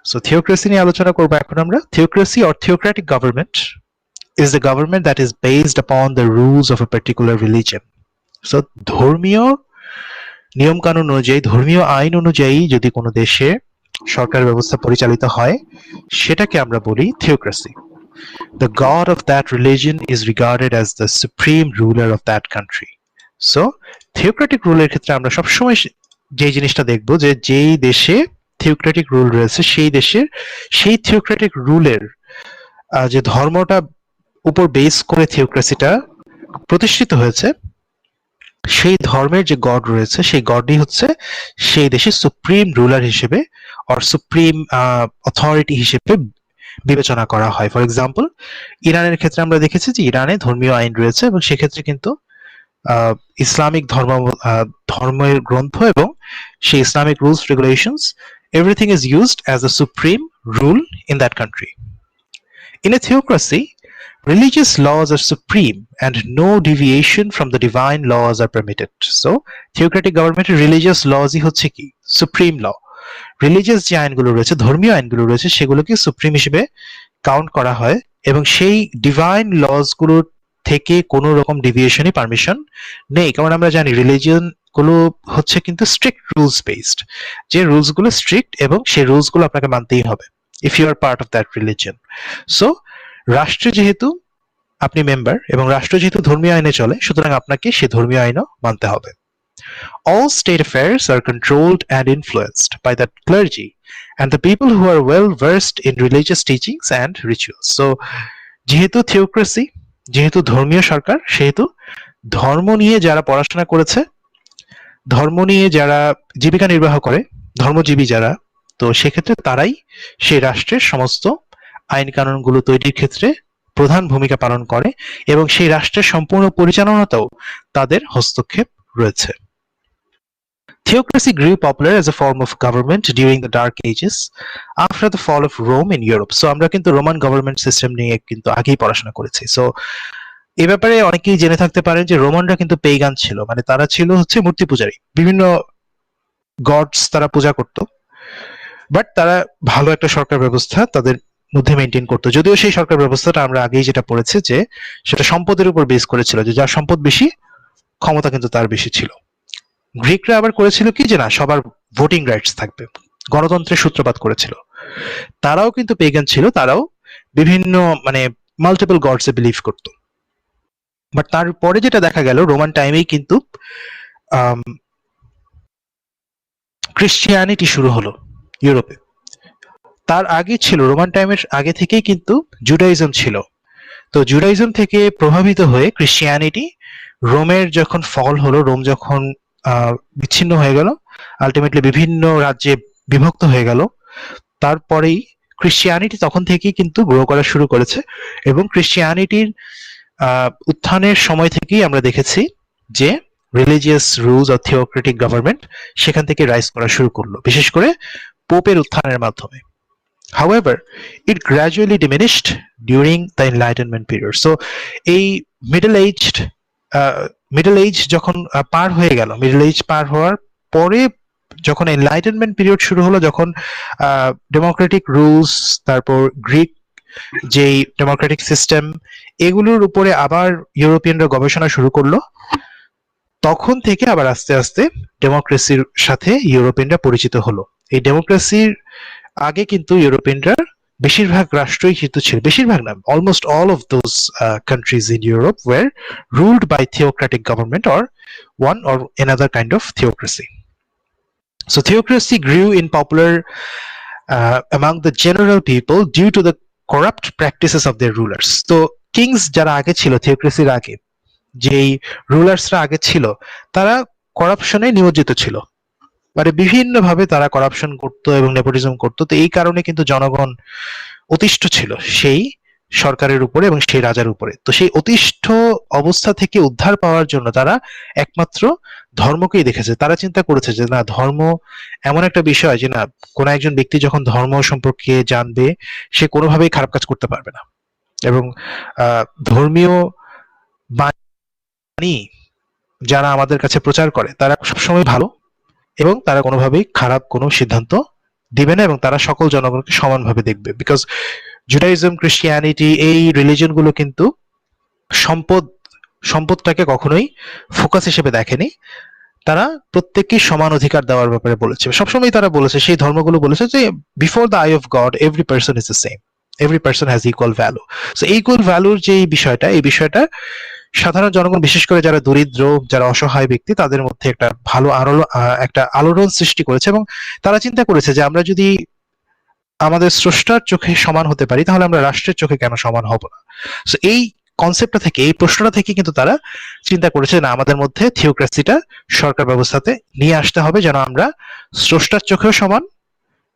সো থিওক্রেসি নিয়ে আলোচনা করবো এখন আমরা। Theocracy or theocratic government is the government that is based upon the rules of a particular religion. So ধর্মীয় নিয়ম কানুন অনুযায়ী, ধর্মীয় আইন অনুযায়ী যদি কোনো দেশে সরকার ব্যবস্থা পরিচালিত হয়, সেটাকে আমরা বলি theocracy. The god of that religion is regarded as the supreme ruler of that country. So, theocratic রুলের ক্ষেত্রে আমরা সবসময় যে জিনিসটা দেখব যে যেই দেশে থিওক্রেটিক রুল রয়েছে সেই দেশের সেই থিওক্রেটিক রুলের যে ধর্মটা উপর বেস করে থিওক্রেসিটা প্রতিষ্ঠিত হয়েছে, সেই ধর্মের যে গড রয়েছে সেই গডই হচ্ছে সেই দেশের সুপ্রিম রুলার হিসেবে অর সুপ্রিম অথরিটি হিসেবে বিবেচনা করা হয়। ফর এক্সাম্পল, ইরানের ক্ষেত্রে আমরা দেখেছি যে ইরানে ধর্মীয় আইন রয়েছে এবং সেক্ষেত্রে কিন্তু ইসলামিক ধর্মের গ্রন্থ এবং সেই Islamic rules regulations, everything is used as a supreme rule in that country. In a theocracy, religious laws are supreme and no deviation from the divine laws are permitted. So, theocratic government religious laws ই হচ্ছে কি supreme law. Religious যে আইনগুলো রয়েছে, ধর্মীয় আইনগুলো রয়েছে, সেগুলোকে supreme হিসেবে কাউন্ট করা হয় এবং সেই ডিভাইন লস গুলো থেকে কোনো রকম ডেভিয়েশনই পারমিশন নেই। কারণ আমরা জানি রিলিজিয়ন গুলো হচ্ছে কিন্তু স্ট্রিক্ট রুলস বেসড, যে রুলস গুলো স্ট্রিক্ট এবং সেই রুলস গুলো আপনাকে মানতেই হবে if you are part of that religion. So রাষ্ট্রে যেহেতু আপনি মেম্বার এবং রাষ্ট্র যেহেতু ধর্মীয় আইনে চলে, সুতরাং আপনাকে সেই ধর্মীয় আইনও মানতে হবে। All state affairs are controlled and influenced by the clergy and the people who are well versed in religious teachings and rituals. So, যেহেতু থিওক্রেসি, যেহেতু ধর্মীয় সরকার, সেহেতু ধর্ম নিয়ে যারা পড়াশোনা করেছে, ধর্ম নিয়ে যারা জীবিকা নির্বাহ করে, ধর্মজীবী যারা, তো সেক্ষেত্রে তারাই সেই রাষ্ট্রের সমস্ত আইন কানুনগুলো তৈরির ক্ষেত্রে প্রধান ভূমিকা পালন করে এবং সেই রাষ্ট্রের সম্পূর্ণ পরিচালনাতেও তাদের হস্তক্ষেপ রয়েছে। Theocracy grew popular as a form of government during the Dark Ages after the fall of Rome in Europe. So আমরা কিন্তু রোমান গভর্নমেন্ট সিস্টেম নিয়ে কিন্তু আগেই পড়াশোনা করেছি। সো এই ব্যাপারে অনেকেই জেনে থাকতে পারেন যে রোমানরা কিন্তু পেগান ছিল, মানে তারা ছিল হচ্ছে মূর্তি পূজারী, বিভিন্ন গডস তারা পূজা করত, বাট তারা ভালো একটা সরকার ব্যবস্থা তাদের মধ্যে মেনটেন করতো। যদিও সেই সরকার ব্যবস্থাটা আমরা আগেই যেটা পড়েছি যে সেটা সম্পদের উপর বেস করেছিল, যে যার সম্পদ বেশি ক্ষমতা কিন্তু তার বেশি ছিল। গ্রিকরা আবার করেছিল কি যে না, সবার ভোটিং রাইটস থাকবে, গণতন্ত্রের সূত্রপাত করেছিল। তারাও কিন্তু পেগান ছিল, তারাও বিভিন্ন মানে মাল্টিপল গডসে বিলিভ করত। বাট তারপরে যেটা দেখা গেল, রোমান টাইমেই কিন্তু ক্রিশ্চিয়ানিটি শুরু হলো ইউরোপে। তার আগে ছিল, রোমান টাইমের আগে থেকেই কিন্তু জুডাইজম ছিল। তো জুডাইজম থেকে প্রভাবিত হয়ে ক্রিশ্চিয়ানিটি, রোমের যখন ফল হলো, রোম যখন বিচ্ছিন্ন হয়ে গেল, আলটিমেটলি বিভিন্ন রাজ্যে বিভক্ত হয়ে গেল, তারপরেই ক্রিশ্চিয়ানিটি তখন থেকেই কিন্তু গ্রো করা শুরু করেছে এবং ক্রিশ্চিয়ানিটির উত্থানের সময় থেকেই আমরা দেখেছি যে religious rules or theocratic government সেখান থেকে রাইজ করা শুরু করলো, বিশেষ করে পোপের উত্থানের মাধ্যমে। However, it gradually diminished during the Enlightenment period. So, এই মিডল এজ যখন পার হয়ে গেল, মিডল এজ পার হওয়ার পরে যখন এনলাইটেনমেন্ট পিরিয়ড শুরু হলো, যখন ডেমোক্রেটিক রুলস, তারপর গ্রিক যেই ডেমোক্রেটিক সিস্টেম, এগুলোর উপরে আবার ইউরোপিয়ানরা গবেষণা শুরু করলো, তখন থেকে আবার আস্তে আস্তে ডেমোক্রেসির সাথে ইউরোপিয়ানরা পরিচিত হলো। এই ডেমোক্রেসির আগে কিন্তু ইউরোপিয়ানরা বেশিরভাগ রাষ্ট্রই কিন্তু ছিল, বেশিরভাগ না, almost all of those countries in Europe were ruled by theocratic government or one or another kind of theocracy. So theocracy grew in popular among the general people due to the corrupt practices of their rulers. So kings যারা আগে ছিল, থিওক্রেসির আগে যেই রুলার্সরা আগে ছিল, তারা করাপশনে নিয়োজিত ছিল, মানে বিভিন্ন ভাবে তারা করাপশন করতো এবং নেপোটিজম করতো। তো এই কারণে কিন্তু জনগণ অতিষ্ঠ ছিল সেই সরকারের উপরে এবং সেই রাজার উপরে। তো সেই অতিষ্ঠ অবস্থা থেকে উদ্ধার পাওয়ার জন্য তারা একমাত্র ধর্মকেই দেখেছে। তারা চিন্তা করেছে যে না, ধর্ম এমন একটা বিষয় যে না, কোন একজন ব্যক্তি যখন ধর্ম সম্পর্কে জানবে, সে কোনোভাবেই খারাপ কাজ করতে পারবে না এবং ধর্মীয় বাণী যারা আমাদের কাছে প্রচার করে তারা সবসময় ভালো এবং তারা কোনোভাবেই খারাপ কোনো সিদ্ধান্ত দিবে না এবং তারা সকল জনগণকে সমানভাবে দেখবে। বিকজ জুডাইজম, ক্রিশ্চিয়ানিটি, এই রিলিজন গুলো কিন্তু সম্পদটাকে কখনোই ফোকাস হিসেবে দেখেনি, তারা প্রত্যেককে সমান অধিকার দেওয়ার ব্যাপারে বলেছে। সবসময় তারা বলেছে, সেই ধর্মগুলো বলেছে যে before the I of god every person is the same, every person has equal value. So equal ভ্যালুর যে এই বিষয়টা সাধারণ জনগণ, বিশেষ করে যারা দরিদ্র, যারা অসহায় ব্যক্তি, তাদের মধ্যে একটা ভালো একটা আলোড়ন সৃষ্টি করেছে। এবং তারা চিন্তা করেছে যে আমরা যদি আমাদের স্রষ্টার চোখে সমান হতে পারি, তাহলে আমরা রাষ্ট্রের চোখে কেন সমান হব না? সো এই কনসেপ্টটা থেকে, এই প্রশ্নটা থেকে কিন্তু তারা চিন্তা করেছে না, আমাদের মধ্যে থিওক্রেসিটা সরকার ব্যবস্থাতে নিয়ে আসতে হবে, যেন আমরা স্রষ্টার চোখেও সমান,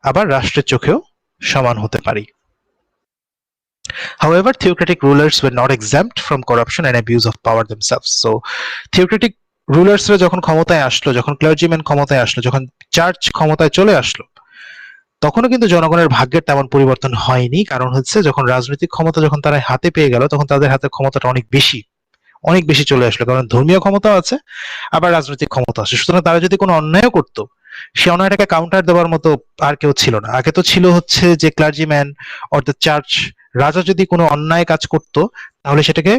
আবার রাষ্ট্রের চোখেও সমান হতে পারি। However, theocratic rulers were not exempt from corruption and abuse of power themselves. So, theocratic rulersরা যখন ক্ষমতায় আসলো, যখন ক্লার্জিম্যান ক্ষমতায় আসলো, যখন চার্চ ক্ষমতায় চলে আসলো, তখনও কিন্তু জনগণের ভাগ্যের তেমন পরিবর্তন হয়নি। কারণ হচ্ছে, যখন রাজনৈতিক ক্ষমতা যখন তারা হাতে পেয়ে গেল, তখন তাদের হাতে ক্ষমতাটা অনেক বেশি চলে আসলো। কারণ ধর্মীয় ক্ষমতা আছে, আবার রাজনৈতিক ক্ষমতা আছে। সুতরাং তারা যদি কোনো অন্যায়ও করতো, সে অন্যায়টাকে কাউন্টার দেওয়ার মতো আর কেউ ছিল না। আগে তো ছিল হচ্ছে যে ক্লার্জিম্যান অর দ্য চার্চ, রাজা যদি কোনো অন্যায় কাজ করত, তাহলে সেটাকে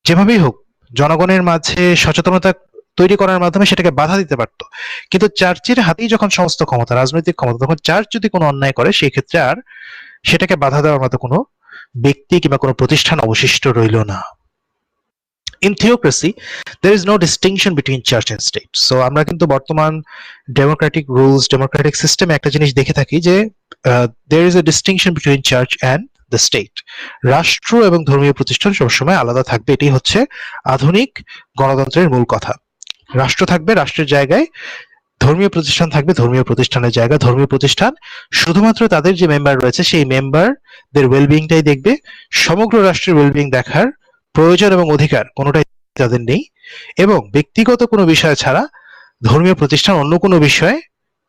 যেভাবেই হোক জনগণের মাঝে সচেতনতা তৈরি করার মাধ্যমে সেটাকে বাধা দিতে পারতো। কিন্তু চার্চের হাতেই যখন সমস্ত ক্ষমতা, রাজনৈতিক ক্ষমতা, তখন চার্চ যদি কোনো অন্যায় করে, সেই ক্ষেত্রে আর সেটাকে বাধা দেওয়ার মতো কোনো ব্যক্তি কিংবা কোনো প্রতিষ্ঠান অবশিষ্ট রইল না। In theocracy, there is no distinction between church and state. So আমরা কিন্তু বর্তমান ডেমোক্রেটিক রুলস, ডেমোক্রেটিক সিস্টেমে একটা জিনিস দেখে থাকি যে there is a distinction between church and the state. রাষ্ট্র এবং ধর্মীয় প্রতিষ্ঠান সবসময় আলাদা থাকবে। এটাই হচ্ছে আধুনিক গণতন্ত্রের মূল কথা। রাষ্ট্র থাকবে রাষ্ট্রের জায়গায়, ধর্মীয় প্রতিষ্ঠান থাকবে ধর্মীয় প্রতিষ্ঠানের জায়গায়। ধর্মীয় প্রতিষ্ঠান শুধুমাত্র তাদের যে মেম্বার রয়েছে, সেই মেম্বারদের ওয়েলবিংটাই দেখবে। সমগ্র রাষ্ট্রের ওয়েলবিং দেখার প্রয়োজন এবং অধিকার কোনোটাই তাদের নেই। এবং ব্যক্তিগত কোনো বিষয় ছাড়া ধর্মীয় প্রতিষ্ঠান অন্য কোনো বিষয়ে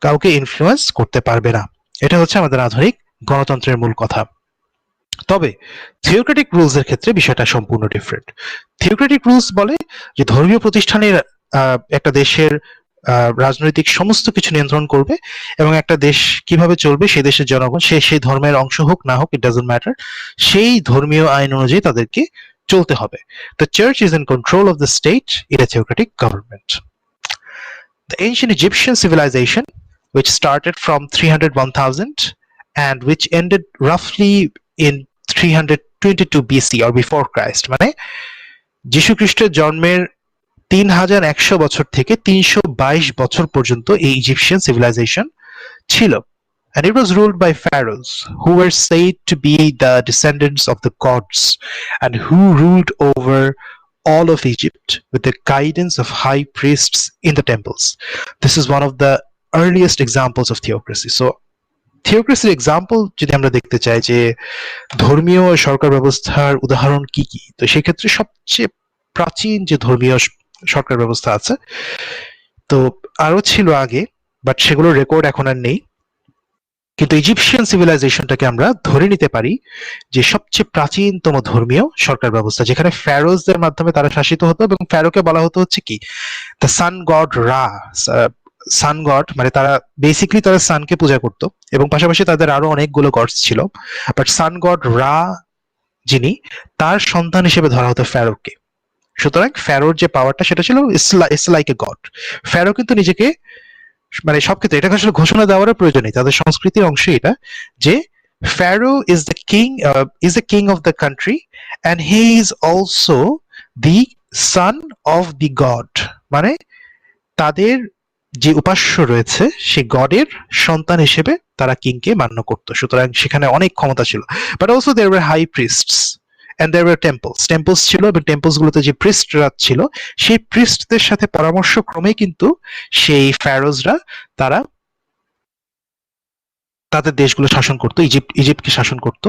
কাউকে ইনফ্লুয়েন্স করতে পারবে না। এটা হচ্ছে আমাদের আধুনিক গণতন্ত্রের মূল কথা। তবে থিওক্রেটিক রুলস এর ক্ষেত্রে বিষয়টা সম্পূর্ণ ডিফারেন্ট। থিওক্রেটিক রুলস বলে যে ধর্মীয় প্রতিষ্ঠানের একটা দেশের রাজনৈতিক সমস্ত কিছু নিয়ন্ত্রণ করবে, এবং একটা দেশ কিভাবে চলবে, সেই দেশের জনগণ সেই ধর্মের অংশ হোক না হোক, ইট ডাজন্ট ম্যাটার, সেই ধর্মীয় আইন অনুযায়ী তাদেরকে চলতে হবে। The church is in control of the state in a theocratic government. The ancient Egyptian civilization, which started from 301,000 and which ended roughly in 322 BC or before Christ, মানে যীশু খ্রিস্টের জন্মের 3100 বছর থেকে 322 বছর পর্যন্ত এই ইজিপশিয়ান সিভিলাইজেশন ছিল। And it was ruled by pharaohs who were said to be the descendants of the gods and who ruled over all of Egypt with the guidance of high priests in the temples. This is one of the earliest examples of theocracy. So theocracy example যদি আমরা দেখতে চাই যে ধর্মীয় সরকার ব্যবস্থার উদাহরণ কি কি, তো সেই ক্ষেত্রে সবচেয়ে প্রাচীন যে ধর্মীয় সরকার ব্যবস্থা আছে, তো আরো ছিল আগে, বাট সেগুলোর রেকর্ড এখন আর নেই। কিন্তু ইজিপশিয়ান সিভিলাইজেশনটাকে আমরা ধরে নিতে পারি যে সবচেয়ে প্রাচীনতম ধর্মীয় সরকার ব্যবস্থা, যেখানে ফ্যারোজদের মাধ্যমে তারা শাসিত হতো। এবং ফ্যারোকে বলা হতো হচ্ছে কি, দ্য সান গড রা। সান গড মানে তারা বেসিক্যালি তারা সানকে পূজা করতো, এবং পাশাপাশি তাদের আরো অনেকগুলো গডস ছিল, বাট সান গড রা যিনি, তার সন্তান হিসেবে ধরা হতো ফ্যারোকে। সুতরাং ফ্যারোর যে পাওয়ারটা সেটা ছিল it's like a god. Faroe কিন্তু নিজেকে মানে সবক্ষেত্রে এটাকে আসলে ঘোষণা দেওয়ার প্রয়োজন নেই, তাদের সংস্কৃতির অংশ এটা, যে Faroe is the king of the country and he is also the son of the god. মানে তাদের যে উপাস্য রয়েছে সেই গডের সন্তান হিসেবে তারা কিংকে মান্য করত। সুতরাং সেখানে অনেক ক্ষমতা ছিল। But also there were high priests and there were temples ছিল, এবং টেম্পলস গুলোতে যে প্রিস্টরা ছিল, সেই প্রিস্টদের সাথে পরামর্শ ক্রমে কিন্তু সেই ফ্যারোজরা তারা তাদের দেশগুলো শাসন করতো, ইজিপ্টকে শাসন করতো।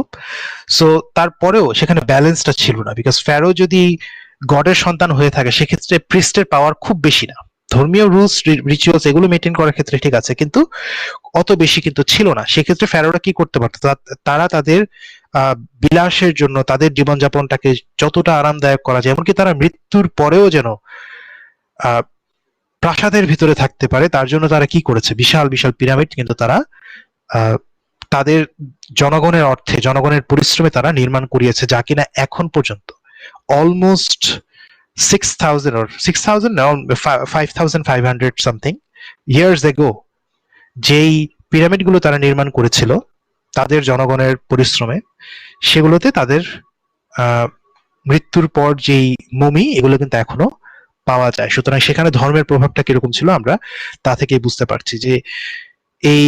সো তারপরেও সেখানে ব্যালেন্সটা ছিল না, বিকজ ফ্যারো যদি গডের সন্তান হয়ে থাকে, সেক্ষেত্রে প্রিস্টের পাওয়ার খুব বেশি না। ধর্মীয় রুলস রিচুয়ালস এগুলো মেনটেন করার ক্ষেত্রে ঠিক আছে, কিন্তু অত বেশি কিন্তু ছিল না। সেক্ষেত্রে ফ্যারোরা কি করতে পারতো, তারা তাদের বিলাসের জন্য তাদের জীবনযাপনটাকে যতটা আরামদায়ক করা যায়, এমনকি তারা মৃত্যুর পরেও যেন প্রাসাদের ভিতরে থাকতে পারে, তার জন্য তারা কি করেছে, বিশাল বিশাল পিরামিড কিন্তু তারা তাদের জনগণের অর্থে, জনগণের পরিশ্রমে তারা নির্মাণ করিয়েছে, যা কিনা এখন পর্যন্ত almost 6,000 or 6,000, no, 5,500 something years ago যেই পিরামিডগুলো তারা নির্মাণ করেছিল তাদের জনগণের পরিশ্রমে, সেগুলোতে তাদের মৃত্যুর পর যেই মমি এগুলো কিন্তু এখনো পাওয়া যায়। সুতরাং সেখানে ধর্মের প্রভাবটা কিরকম ছিল আমরা তা থেকেই বুঝতে পারছি যে এই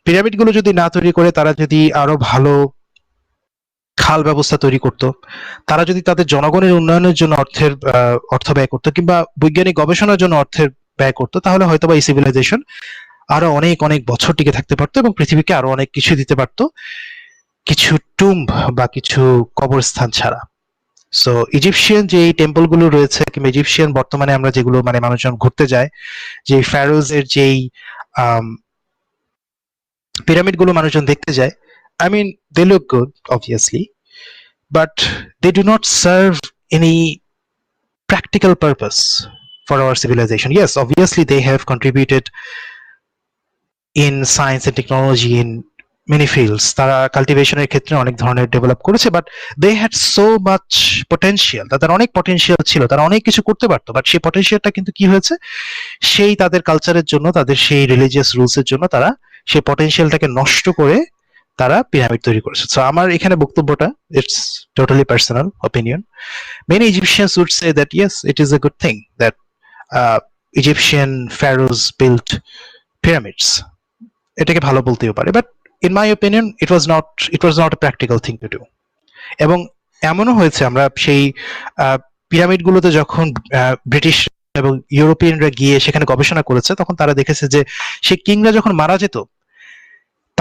পিরামিডগুলো যদি না তৈরি করে তারা যদি আরো ভালো খাল ব্যবস্থা তৈরি করত, তারা যদি তাদের জনগণের উন্নয়নের জন্য অর্থ ব্যয় করতো কিংবা বৈজ্ঞানিক গবেষণার জন্য অর্থের ব্যয় করতো, তাহলে হয়তোবা এই সিভিলাইজেশন আরো অনেক অনেক বছর টিকে থাকতে পারতো এবং পৃথিবীকে আরো অনেক কিছু দিতে পারতো কিছু টুম্ব বা কিছু কবরস্থান ছাড়া। সো ইজিপশিয়ান যে টেম্পল গুলো রয়েছে কিংবা ইজিপশিয়ান বর্তমানে আমরা যেগুলো মানে মানুষজন ঘুরতে যায়, যে ফ্যারোজ এর যেই পিরামিড গুলো মানুষজন দেখতে যায়, I mean they look good obviously, but they do not serve any practical purpose for our civilization. Yes, obviously they have contributed in science and technology in many fields. তারা কাল্টিভেশনের ক্ষেত্রে অনেক ধরনের ডেভেলপ করেছে, but they had so much potential, তাদের অনেক potential ছিল, তারা অনেক কিছু করতে পারতো, বাট সেই পটেনশিয়ালটা কিন্তু কি হয়েছে, সেই তাদের কালচারের জন্য, তাদের সেই রিলিজিয়াস রুলস এর জন্য তারা সেই পটেনশিয়ালটাকে নষ্ট করে তারা পিরামিড তৈরি করেছে। সো আমার এখানে বক্তব্যটা, it's totally personal opinion. Many Egyptians would say that yes, it is a good thing that Egyptian pharaohs built pyramids. এটাকে ভালো বলতেও পারে, but in my opinion it was not a practical thing to do. এবং এমনও হয়েছে, আমরা সেই পিরামিডগুলোতে যখন ব্রিটিশ এবং ইউরোপিয়ানরা গিয়ে সেখানে গবেষণা করেছে, তখন তারা দেখেছে যে সেই কিংরা যখন মারা যেত,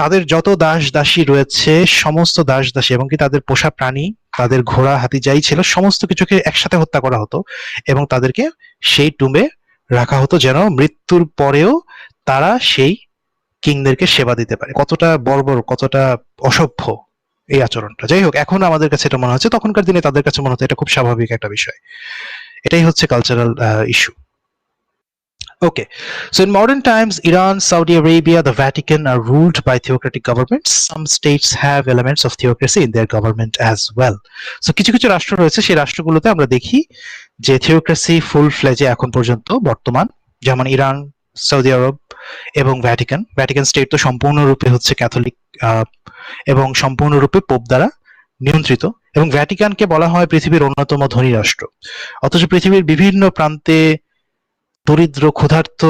তাদের যত দাস দাসী রয়েছে সমস্ত দাস দাসী এবং কি তাদের পোষা প্রাণী, তাদের ঘোড়া হাতি যাই ছিল, সমস্ত কিছুকে একসাথে হত্যা করা হতো এবং তাদেরকে সেই টুম্বে রাখা হতো, যেন মৃত্যুর পরেও তারা সেই কিংদেরকে সেবা দিতে পারে। কতটা বর্বর, কতটা অসভ্য এই আচরণটা। যাই হোক, এখন আমাদের কাছে এটা মনে হচ্ছে, তখনকার দিনে তাদের কাছে মনে হতো এটা খুব স্বাভাবিক একটা বিষয়। এটাই হচ্ছে cultural issue. Okay, so in modern times, Iran, Saudi Arabia, the Vatican are ruled by theocratic governments. Some states have elements of theocracy in their government as well. So কিছু কিছু রাষ্ট্র রয়েছে, সেই রাষ্ট্রগুলোতে আমরা দেখি যে থিওক্রেসি ফুল ফ্লেজে এখন পর্যন্ত বর্তমান, যেমন ইরান, সৌদি আরব এবং ভ্যাটিকান। ভ্যাটিকান স্টেট তো সম্পূর্ণরূপে হচ্ছে ক্যাথলিক এবং সম্পূর্ণরূপে পোপ দ্বারা নিয়ন্ত্রিত, এবং ভ্যাটিকানকে বলা হয় পৃথিবীর অন্যতম ধনী রাষ্ট্র। অথচ পৃথিবীর বিভিন্ন প্রান্তে দরিদ্র ক্ষুধার্ত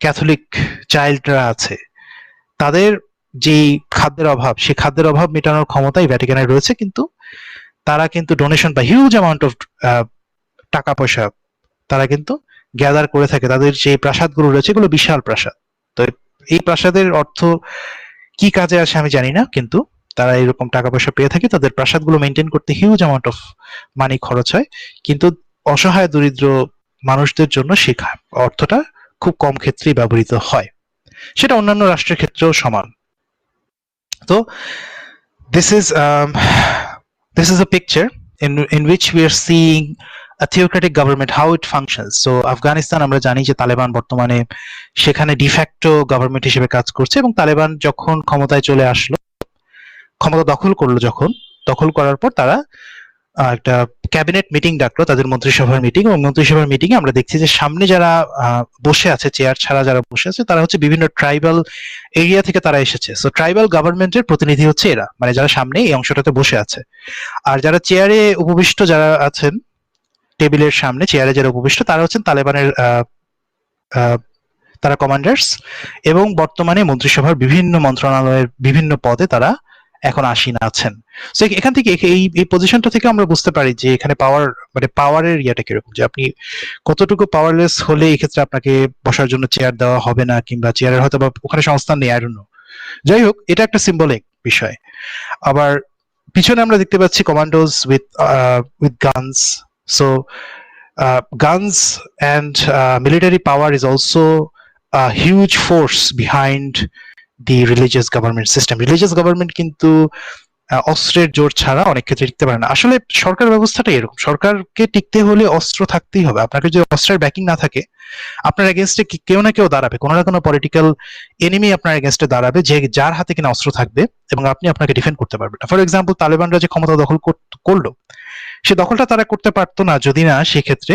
ক্যাথলিক চাইল্ডরা আছে, তাদের যেই খাদ্যের অভাব, সেই খাদ্যের অভাব মেটানোর ক্ষমতাই ভ্যাটিকানের রয়েছে, কিন্তু তারা কিন্তু ডোনেশন বা হিউজ অ্যামাউন্ট অফ টাকা পয়সা তারা কিন্তু গ্যাদার করে থাকে। তাদের যে প্রাসাদগুলো রয়েছে এগুলো বিশাল প্রাসাদ। তো এই প্রাসাদের অর্থ কি কাজে আসে আমি জানি না, কিন্তু তারা এরকম টাকা পয়সা পেয়ে থাকে, তাদের প্রাসাদগুলো মেনটেন করতে হিউজ অ্যামাউন্ট অফ মানি খরচ হয়, কিন্তু অসহায় দরিদ্র মানুষদের জন্য সেই অর্থটা খুব কম ক্ষেত্রেই ব্যবহৃত হয়। সেটা অন্যান্য রাষ্ট্রের ক্ষেত্রেও সমান। তো this is a picture in which we are seeing a theocratic government, how it functions. So Afghanistan আমরা জানি যে তালেবান বর্তমানে সেখানে ডিফ্যাক্টো গভর্নমেন্ট হিসেবে কাজ করছে, এবং তালেবান যখন ক্ষমতায় চলে আসলো, ক্ষমতা দখল করলো, যখন দখল করার পর তারা একটা ক্যাবিনেট মিটিং ডাকলো, তাদের মন্ত্রিসভার মিটিং, এবং মন্ত্রিসভার মিটিং এ আমরা দেখছি যে সামনে যারা বসে আছে, চেয়ার ছাড়া যারা বসে আছে, তারা হচ্ছে বিভিন্ন ট্রাইবাল এরিয়া থেকে তারা এসেছে। সো ট্রাইবাল গভর্নমেন্টের প্রতিনিধি হচ্ছে এরা, মানে যারা সামনে এই অংশটাতে বসে আছে। আর যারা চেয়ারে উপবিষ্ট যারা আছেন, টেবিলের সামনে চেয়ারে যারা উপবিষ্ট, তারা হচ্ছেন তালেবানের তারা কমান্ডার্স, এবং বর্তমানে মন্ত্রিসভার বিভিন্ন মন্ত্রণালয়ের বিভিন্ন পদে তারা এখন আসীন আছেন। সো এখান থেকে এই পজিশনটা থেকে আমরা বুঝতে পারি যে এখানে পাওয়ার, মানে পাওয়ারের ইয়াটা কিরকম, যে আপনি কতটুকু পাওয়ারলেস হলে এই ক্ষেত্রে আপনাকে বসার জন্য চেয়ার দেওয়া হবে না, কিংবা চেয়ারের হয়তো বা ওখানে সংস্থান নেই, আই ডোন্ট নো। যাই হোক, এটা একটা সিম্বলিক বিষয়। আবার পিছনে আমরা দেখতে পাচ্ছি commandos with guns. So guns and military power is also a huge force behind the religious government system. Religious government কিন্তু অস্ত্রের জোর ছাড়া অনেক ক্ষেত্রে টিকতে পারে না। আসলে সরকার ব্যবস্থাটা এরকম, সরকারকে টিকতে হলে অস্ত্র থাকতেই হবে। আপনাকে যদি অস্ত্রের ব্যাকিং না থাকে, আপনার এগেনস্টে কেউ না কেউ দাঁড়াবে, কোনো না কোনো পলিটিক্যাল এনিমি আপনার এগেনস্টে দাঁড়াবে, যে যার হাতে কিনা অস্ত্র থাকবে এবং আপনি আপনাকে ডিফেন্ড করতে পারবেন না। ফর এক্সাম্পল, তালেবানরা যে ক্ষমতা দখল করলো, সে দখলটা তারা করতে পারতো না যদি না সেক্ষেত্রে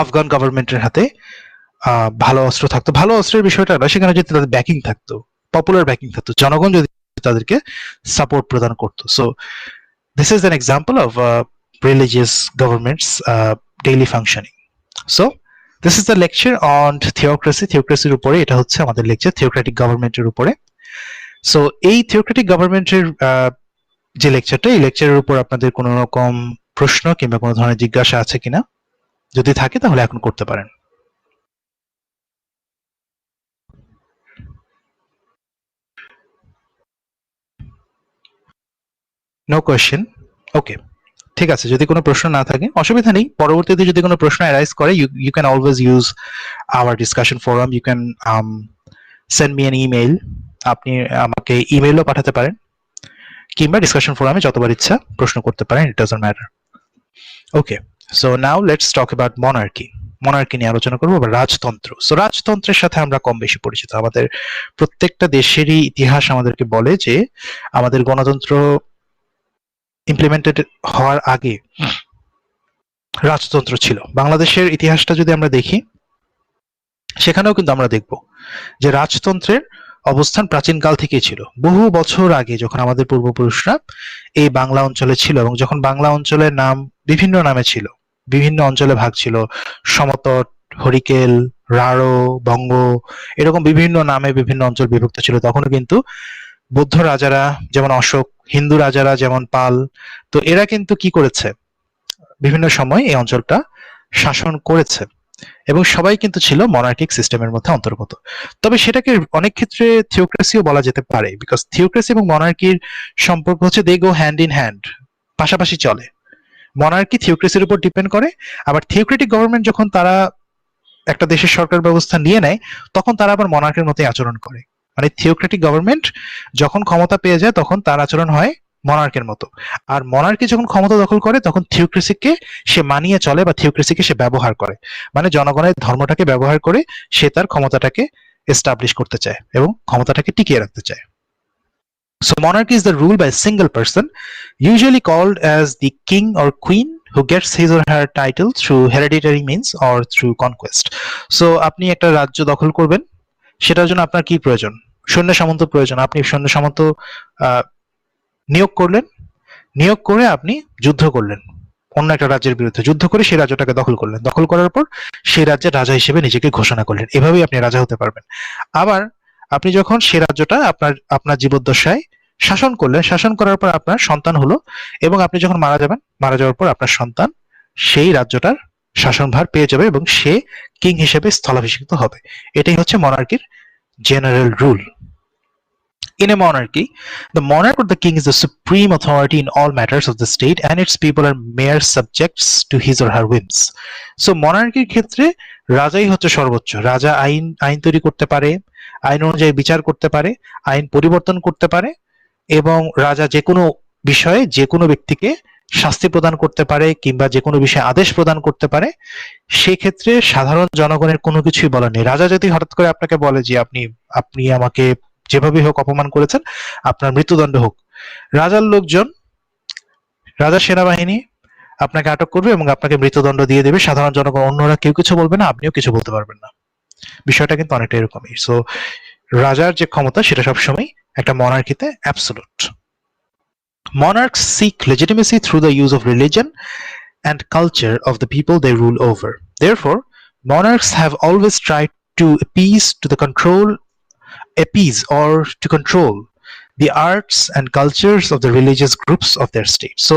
আফগান গভর্নমেন্টের হাতে ভালো অস্ত্র থাকতো, ভালো অস্ত্রের বিষয়টা না, সেখানে যদি তাদের ব্যাকিং থাকতো, পপুলার ব্যাকিং থাকতো, জনগণ যদি তাদেরকে সাপোর্ট প্রদান করতো। So this is an example of religious governments daily functioning. So this is the lecture on theocracy. থিওক্রেসির উপরে এটা হচ্ছে আমাদের লেকচার, থিওক্রেটিক গভর্নমেন্টের উপরে। সো এই থিওক্রেটিক গভর্নমেন্টের যে লেকচারটা, এই লেকচারের উপর আপনাদের কোনো রকম প্রশ্ন কিংবা কোনো ধরনের জিজ্ঞাসা আছে কিনা? যদি থাকে তাহলে এখন করতে পারেন। No question? ওকে, ঠিক আছে। যদি কোনো প্রশ্ন না থাকে অসুবিধা নেই, পরবর্তীতে যদি কোনো প্রশ্ন অ্যারাইজ করে, you can always use our discussion forum, you can send me an email. আপনি আমাকে ইমেইলও পাঠাতে পারেন, কিংবা ডিসকাশন ফোরামে যতবার ইচ্ছা প্রশ্ন করতে পারেন, it doesn't matter. Okay, so now let's talk about monarchy. Monarchy নিয়ে আলোচনা করবো, বা রাজতন্ত্র। সো রাজতন্ত্রের সাথে আমরা কম বেশি পরিচিত। আমাদের প্রত্যেকটা দেশেরই ইতিহাস আমাদেরকে বলে যে আমাদের গণতন্ত্র ইমপ্লিমেন্টেড হওয়ার আগে রাজতন্ত্র ছিল। বাংলাদেশের ইতিহাসটা যদি আমরা দেখি, সেখানেও কিন্তু আমরা দেখব যে রাজতন্ত্রের অবস্থান প্রাচীনকাল থেকেই ছিল। বহু বছর আগে যখন আমাদের পূর্বপুরুষরা এই বাংলা অঞ্চলে ছিল, এবং যখন বাংলা অঞ্চলের নাম বিভিন্ন নামে ছিল, বিভিন্ন অঞ্চলে ভাগ ছিল, সমতট, হরিকেল, রাঢ়, বঙ্গ, এরকম বিভিন্ন নামে বিভিন্ন অঞ্চল বিভক্ত ছিল, তখনও কিন্তু বৌদ্ধ রাজারা যেমন অশোক, হিন্দু রাজারা যেমন পাল, তো এরা কিন্তু কি করেছে, বিভিন্ন সময় এই অঞ্চলটা শাসন করেছে, এবং সবাই কিন্তু ছিল মনার্কিক সিস্টেমের মধ্যে অন্তর্গত। তবে সেটাকে অনেক ক্ষেত্রে থিওক্রেসিও বলা যেতে পারে, বিকজ থিওক্রেসি এবং মনার্কির সম্পর্ক হচ্ছে দে গো হ্যান্ড ইন হ্যান্ড, পাশাপাশি চলে। মনার্কি থিওক্রেসির উপর ডিপেন্ড করে, আবার থিওক্রেটিক গভর্নমেন্ট যখন তারা একটা দেশের সরকার ব্যবস্থা নিয়ে নেয়, তখন তারা আবার মনার্কের মতোই আচরণ করে। মানে থিওক্রেটিক গভর্নমেন্ট যখন ক্ষমতা পেয়ে যায়, তখন তার আচরণ হয় মনার্কের মতো। আর মনার্কি যখন ক্ষমতা দখল করে, তখন থিওক্রেসিকে সে মানিয়ে চলে, বা থিওক্রেসিকে সে ব্যবহার করে, মানে জনগণের ধর্মটাকে ব্যবহার করে সে তার ক্ষমতাটাকে এস্টাবলিশ করতে চায় এবং ক্ষমতাটাকে টিকিয়ে রাখতে চায়। So monarchy is the rule by a single person, usually called as the king or queen, who gets his or her title through hereditary means or through conquest. So আপনি একটা রাজ্য দখল করবেন, সেটার জন্য আপনার কি প্রয়োজন? সৈন্য সামন্ত প্রয়োজন। আপনি সৈন্য সামন্ত নিয়োগ করলেন, নিয়োগ করে আপনি যুদ্ধ করলেন অন্য একটা রাজ্যের বিরুদ্ধে, যুদ্ধ করে সেই রাজ্যটাকে দখল করলেন, দখল করার পর সেই রাজ্যের রাজা হিসেবে নিজেকে ঘোষণা করলেন। এভাবেই আপনি রাজা হতে পারবেন। আবার আপনি যখন সেই রাজ্যটা আপনার জীবদ্দশায় শাসন করলেন, শাসন করার পর আপনার সন্তান হলো, এবং আপনি যখন মারা যাবেন, মারা যাওয়ার পর আপনার সন্তান সেই রাজ্যটার শাসনভার পেয়ে যাবে এবং সে কিং হিসেবে স্থলাভিষিক্ত হবে। এটাই হচ্ছে মনার্কির general rule. In a monarchy, the monarch or the king is the supreme authority in all matters of the state, and its people are mere subjects to his or her whims. So monarchyর ক্ষেত্রে রাজাই হচ্ছে সর্বোচ্চ। রাজা আইন তৈরি করতে পারে, আইন অনুযায়ী বিচার করতে পারে, আইন পরিবর্তন করতে পারে, এবং রাজা যে কোনো বিষয়ে যে কোনো ব্যক্তিকে শাস্তি প্রদান করতে পারে, কিংবা যে কোনো বিষয়ে আদেশ প্রদান করতে পারে। সেক্ষেত্রে সাধারণ জনগণের কোনো কিছুই বলার নেই। রাজা যদি হঠাৎ করে আপনাকে বলে যে আপনি আমাকে যেভাবে হোক অপমান করেছেন, আপনার মৃত্যুদণ্ড হোক, রাজার লোকজন, রাজার সেনাবাহিনী আপনাকে আটক করবে এবং আপনাকে মৃত্যুদণ্ড দিয়ে দেবে। সাধারণ জনগণ, অন্যরা কেউ কিছু বলবে না, আপনিও কিছু বলতে পারবেন না। বিষয়টা কিন্তু অনেকটা এরকমই। সো রাজার যে ক্ষমতা, সেটা সবসময় একটা মনার্কিতে absolute. Monarchs seek legitimacy through the use of religion and culture of the people they rule over. Therefore, monarchs have always tried to appease or to control the arts and cultures of the religious groups of their state. So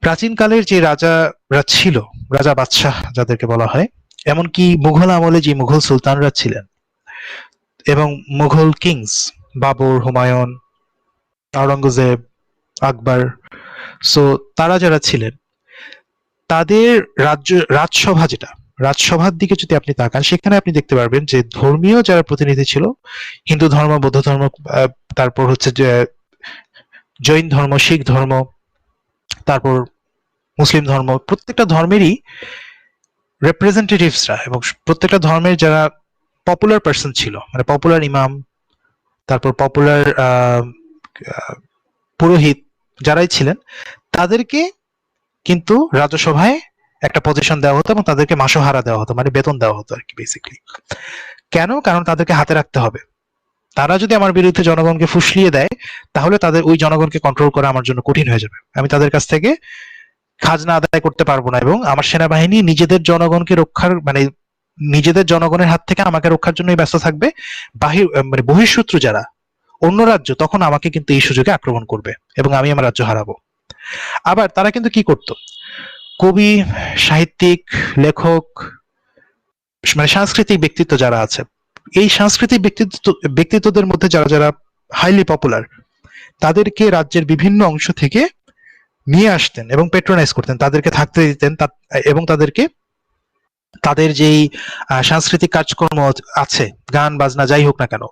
প্রাচীনকালের যে রাজারা ছিল, রাজা বাদশাহ যাদেরকে বলা হয়, এমনকি মুঘল আমলে যে মুঘল সুলতানরা ছিলেন এবং মুঘল কিংস, বাবর, হুমায়ুন, আওরঙ্গজেব, আকবর, সো তারা যারা ছিলেন, তাদের রাজসভার দিকে যদি আপনি তাকান, সেখানে আপনি দেখতে পারবেন যে ধর্মীয় যারা প্রতিনিধি ছিল, হিন্দু ধর্ম, বৌদ্ধ ধর্ম, তারপর হচ্ছে যে জৈন ধর্ম, শিখ ধর্ম, তারপর মুসলিম ধর্ম, প্রত্যেকটা ধর্মেরই রিপ্রেজেন্টেটিভসরা এবং প্রত্যেকটা ধর্মের যারা পপুলার পার্সন ছিল, মানে পপুলার ইমাম, তারপর পপুলার পুরোহিত যারাই ছিলেন, তাদেরকে কিন্তু রাজসভায় একটা পজিশন দেওয়া হতো এবং তাদেরকে মাসোহারা দেওয়া হতো, মানে বেতন দেওয়া হতো আর কি বেসিক্যালি। কেন? কারণ তাদেরকে হাতে রাখতে হবে। তারা যদি আমার বিরুদ্ধে জনগণকে ফুসলিয়ে দেয়, তাহলে তাদের ওই জনগণকে কন্ট্রোল করা আমার জন্য কঠিন হয়ে যাবে। আমি তাদের কাছ থেকে খাজনা আদায় করতে পারবো না, এবং আমার সেনাবাহিনী নিজেদের জনগণকে রক্ষার মানে নিজেদের জনগণের হাত থেকে আমাকে রক্ষার জন্যই ব্যস্ত থাকবে। মানে বহিঃশত্রু যারা, অন্য রাজ্য, তখন আমাকে কিন্তু এই সুযোগে আক্রমণ করবে এবং আমি আমার রাজ্য হারাবো। আবার তারা কিন্তু কি করত, কবি, সাহিত্যিক, লেখক, মানে সাংস্কৃতিক ব্যক্তিত্ব যারা আছে, এই সাংস্কৃতিক ব্যক্তিত্বদের মধ্যে যারা যারা হাইলি পপুলার, তাদেরকে রাজ্যের বিভিন্ন অংশ থেকে নিয়ে আসতেন এবং পেট্রোনাইজ করতেন, তাদেরকে থাকতে দিতেন, এবং তাদেরকে তাদের যেই সাংস্কৃতিক কাজকর্ম আছে, গান বাজনা যাই হোক না কেন,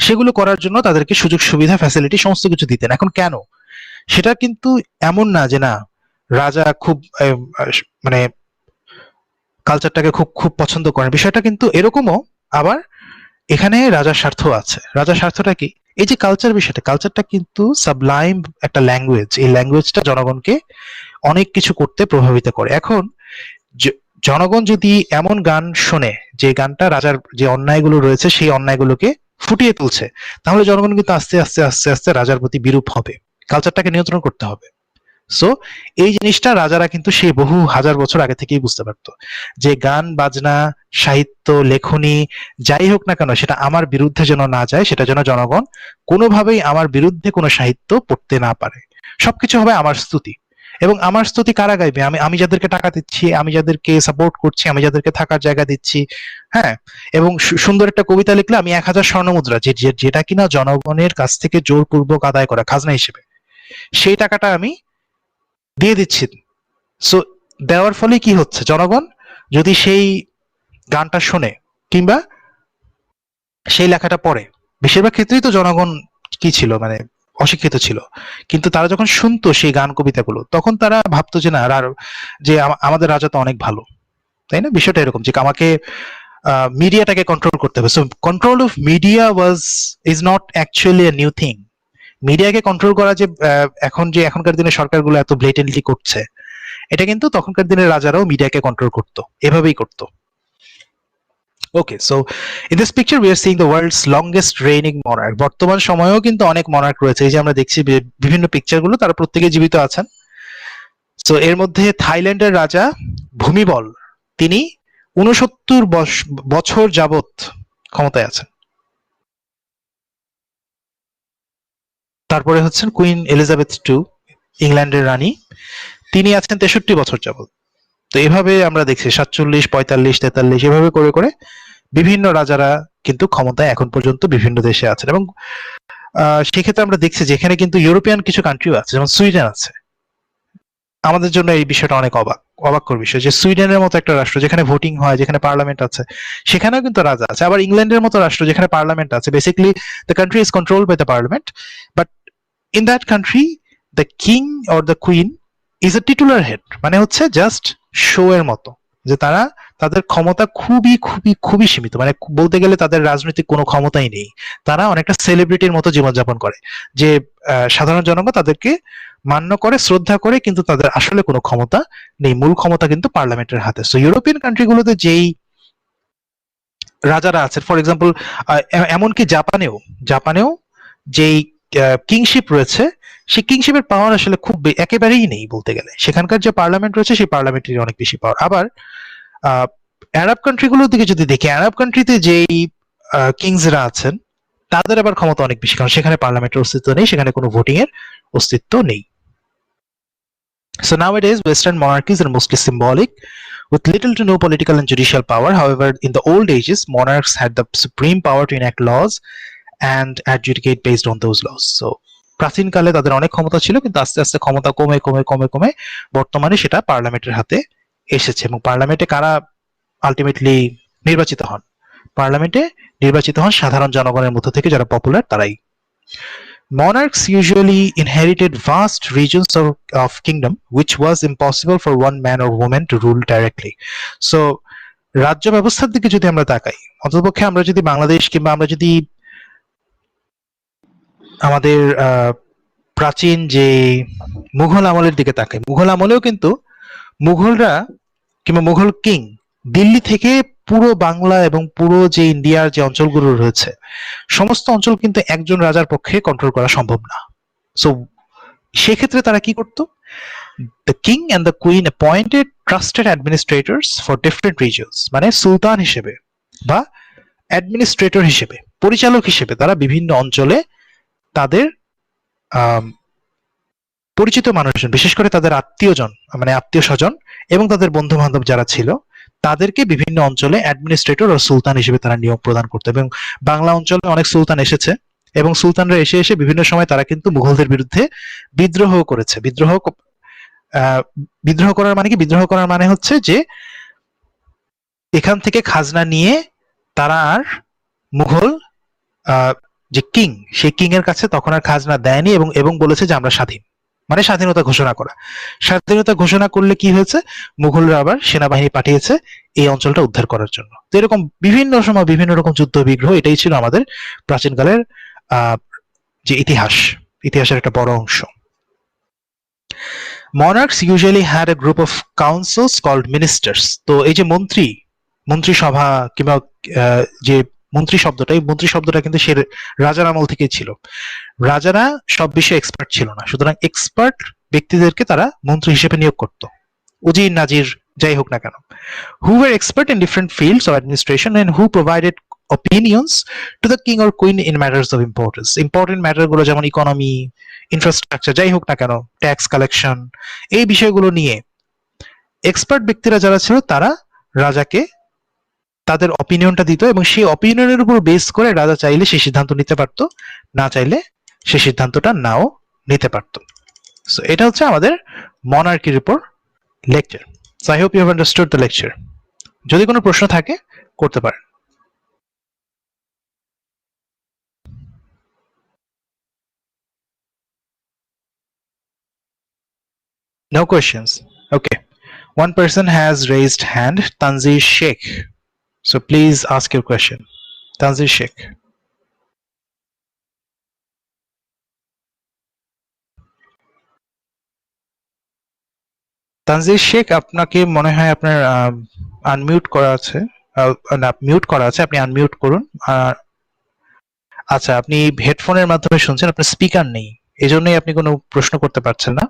সেগুলো করার জন্য তাদেরকে সুযোগ সুবিধা, ফ্যাসিলিটি সমস্ত কিছু দিতেন। এখন কেন? সেটা কিন্তু এমন না যে না, রাজা খুব মানে কালচারটাকে খুব খুব পছন্দ করেন, বিষয়টা কিন্তু এরকমও। আবার এখানে রাজার স্বার্থ আছে। রাজার স্বার্থটা কি? এই যে কালচার বিষয়টা, কালচারটা কিন্তু সাবলাইম একটা ল্যাঙ্গুয়েজ। এই ল্যাঙ্গুয়েজটা জনগণকে অনেক কিছু করতে প্রভাবিত করে। এখন জনগণ যদি এমন গান শোনে যে গানটা রাজার যে অন্যায়গুলো রয়েছে সেই অন্যায়গুলোকে ফুটিয়ে তুলছে, তাহলে জনগণ কিন্তু আস্তে আস্তে আস্তে আস্তে রাজার প্রতি বিরূপ হবে। কালচারটাকে নিয়ন্ত্রণ করতে হবে। সো এই জিনিসটা রাজারা কিন্তু সেই বহু হাজার বছর আগে থেকেই বুঝতে পারতো, যে গান বাজনা, সাহিত্য, লেখনী যাই হোক না কেন, সেটা আমার বিরুদ্ধে যেন না যায়, সেটা যেন জনগণ কোনোভাবেই আমার বিরুদ্ধে কোনো সাহিত্য পড়তে না পারে। সবকিছু হবে আমার স্তুতি। এবং আমার স্তুতি কারা গাইবে? আমি যাদেরকে টাকা দিচ্ছি, আমি যাদেরকে সাপোর্ট করছি, আমি যাদেরকে থাকার জায়গা দিচ্ছি, হ্যাঁ, এবং সুন্দর একটা কবিতা লিখলে আমি 1000 স্বর্ণমুদ্রা, যেটা কিনা জনগণের কাছ থেকে জোরপূর্বক আদায় করা খাজনা হিসেবে, সেই টাকাটা আমি দিয়ে দিচ্ছি। সো দেওয়ার ফলে কি হচ্ছে, জনগণ যদি সেই গানটা শোনে কিংবা সেই লেখাটা পড়ে, বেশিরভাগ ক্ষেত্রেই তো জনগণ কি ছিল, মানে অশিক্ষিত ছিল, কিন্তু তারা যখন শুনতো সেই গান কবিতাগুলো, তখন তারা ভাবতো যে না, যে আমাদের রাজা তো অনেক ভালো, তাই না? বিষয়টা এরকম যে আমাকে মিডিয়াটাকে কন্ট্রোল করতে হবে। So control of media is not actually a new thing. মিডিয়াকে কন্ট্রোল করা যে এখনকার দিনে সরকারগুলো এত ব্লেটেন্টলি করছে, এটা কিন্তু তখনকার দিনের রাজারাও মিডিয়াকে কন্ট্রোল করতো, এভাবেই করতো। Okay, so in this picture we are seeing the world's longest reigning monarch. বর্তমান সময়েও কিন্তু অনেক মনার্ক রয়েছে। এই যে আমরা দেখছি বিভিন্ন পিকচারগুলো, তারা প্রত্যেকে জীবিত আছেন। সো এর মধ্যে থাইল্যান্ডের রাজা ভূমিবল, তিনি 69 বছর যাবত ক্ষমতায় আছেন। তারপরে হচ্ছেন কুইন এলিজাবেথ টু, ইংল্যান্ডের রানী, তিনি আছেন 63 বছর যাবত। তো এভাবে আমরা দেখছি 47, 45, 43 এভাবে করে করে বিভিন্ন রাজারা কিন্তু ক্ষমতায় এখন পর্যন্ত বিভিন্ন দেশে আছেন। এবং সেক্ষেত্রে আমরা দেখছি যেখানে কিন্তু ইউরোপিয়ান কিছু কান্ট্রিও আছে, যেমন সুইডেন আছে। আমাদের জন্য এই বিষয়টা অনেক অবাককর বিষয় যে সুইডেনের মতো একটা রাষ্ট্র যেখানে ভোটিং হয়, যেখানে পার্লামেন্ট আছে, সেখানেও কিন্তু রাজা আছে। আবার ইংল্যান্ডের মতো রাষ্ট্র যেখানে পার্লামেন্ট আছে, basically the country is controlled by the parliament, but in that country the king or the queen is a titular head, মানে হচ্ছে জাস্ট শো এর মতো, যে তাদের ক্ষমতা খুবই খুবই খুবই সীমিত, মানে বলতে গেলে তাদের রাজনৈতিক কোনো ক্ষমতাই নেই। তারা অনেকটা সেলিব্রিটির মতো জীবনযাপন করে, যে সাধারণ জনগণ তাদেরকে মান্য করে, শ্রদ্ধা করে, কিন্তু তাদের আসলে কোনো ক্ষমতা নেই। মূল ক্ষমতা কিন্তু পার্লামেন্টের হাতে। সো ইউরোপিয়ান কান্ট্রিগুলোতে যেই রাজারা আছেন, ফর এক্সাম্পল এমনকি জাপানেও যেই কিংশিপ রয়েছে, সেই কিংশিপের পাওয়ার আসলে খুব একেবারেই নেই বলতে গেলে। সেখানকার যে পার্লামেন্ট রয়েছে সেই পার্লামেন্টের অনেক বেশি পাওয়ার। আবার আরব কান্ট্রিগুলোর দিকে যদি দেখি, আরব কান্ট্রিতে যেই কিংসরা আছেন তাদের আবার ক্ষমতা অনেক বেশি, কারণ সেখানে পার্লামেন্টের অস্তিত্ব নেই, সেখানে কোনো ভোটিং এর অস্তিত্ব নেই। So nowadays, Western monarchies are mostly symbolic, with little to no political and judicial power. However, in the old ages, monarchs had the supreme power to enact laws and adjudicate based on those laws. So প্রাচীনকালে তাদের অনেক ক্ষমতা ছিল, কিন্তু আস্তে আস্তে ক্ষমতা কমে কমে কমে কমে বর্তমানে সেটা পার্লামেন্টের হাতে এসেছে। এবং পার্লামেন্টে কারা আলটিমেটলি নির্বাচিত হন? পার্লামেন্টে নির্বাচিত হন সাধারণ জনগণের মধ্য থেকে যারা পপুলার, তারাই। Monarchs usually inherited vast regions of kingdom, which was impossible for one man or woman to rule directly. So রাজ্য ব্যবস্থার দিকে যদি আমরা তাকাই, অন্ততপক্ষে আমরা যদি বাংলাদেশ কিংবা আমরা যদি আমাদের প্রাচীন যে মুঘল আমলের দিকে তাকাই, মুঘল আমলেও কিন্তু মুঘলরা কিংবা মুঘল কিং দিল্লি থেকে পুরো বাংলা এবং পুরো যে ইন্ডিয়ার যে অঞ্চলগুলো রয়েছে সমস্ত অঞ্চল কিন্তু একজন রাজার পক্ষে কন্ট্রোল করা সম্ভব না। সো সেক্ষেত্রে তারা কি করত? The king and the queen appointed trusted administrators for different regions, মানে সুলতান হিসেবে বা অ্যাডমিনিস্ট্রেটর হিসেবে, পরিচালক হিসেবে তারা বিভিন্ন অঞ্চলে তাদের পরিচিত মানুষজন, বিশেষ করে তাদের আত্মীয়জন মানে আত্মীয় স্বজন এবং তাদের বন্ধু বান্ধব যারা ছিল তাদেরকে বিভিন্ন অঞ্চলে অ্যাডমিনিস্ট্রেটর ও সুলতান হিসেবে তারা নিয়োগ প্রদান করতো। এবং বাংলা অঞ্চলে অনেক সুলতান এসেছে এবং সুলতানরা এসে এসে বিভিন্ন সময় তারা কিন্তু মুঘলদের বিরুদ্ধে বিদ্রোহ করেছে। বিদ্রোহ করার মানে কি? বিদ্রোহ করার মানে হচ্ছে যে এখান থেকে খাজনা নিয়ে তারা আর মুঘল যে কিং, সেই কিং এর কাছে তখন আর খাজনা দেয়নি এবং বলেছে যে আমরা স্বাধীন, মানে স্বাধীনতা ঘোষণা করা। স্বাধীনতা ঘোষণা করলে কি হয়েছে? মুঘলরা আবার সেনাবাহিনী পাঠিয়েছে এই অঞ্চলটা উদ্ধার করার জন্য। তো এরকম বিভিন্ন সময় বিভিন্ন রকম যুদ্ধ বিগ্রহ, এটাই ছিল আমাদের প্রাচীনকালের যে ইতিহাসের একটা বড় অংশ। Monarchs usually had a group of councils called ministers. তো এই যে মন্ত্রিসভা কিংবা যে মন্ত্রী শব্দটা, এই মন্ত্রী শব্দটা কিন্তু সে রাজার আমল থেকেই ছিল। রাজারা সব বিষয়ে এক্সপার্ট ছিল না, সুতরাং এক্সপার্ট ব্যক্তিদেরকে তারা মন্ত্রী হিসেবে নিয়োগ করত, উজির নাজির যাই হোক না কেন, who were expert in different fields of administration and who provided opinions to the king or queen in matters of importance. Important matter গুলো যেমন ইকোনমি, ইনফ্রাস্ট্রাকচার যাই হোক না কেন, ট্যাক্স কালেকশন, এই বিষয়গুলো নিয়ে এক্সপার্ট ব্যক্তিরা যারা ছিল তারা রাজাকে তাদের অপিনিয়নটা দিত এবং সেই অপিনিয়নের উপর বেস করে রাজা চাইলে সেই সিদ্ধান্ত নিতে পারত, না চাইলে সেই সিদ্ধান্তটা নাও নিতে পারত। সো এটা হচ্ছে আমাদের মনার্কির উপর lecture. So I hope you have understood the lecture. যদি কোনো প্রশ্ন থাকে করতে পারেন। No questions. Okay. One person has raised hand, Tanzir Sheikh. So please ask your question. Tanzir Sheikh. Tangier Sheikh, আপনাকে মনে হয় আপনার আনমিউট করা আছে, না মিউট করা আছে, আপনি আনমিউট করুন। আচ্ছা, আপনি হেডফোনের মাধ্যমে শুনছেন, আপনার স্পিকার নেই, এজন্যই আপনি কোনো প্রশ্ন করতে পারছেন না।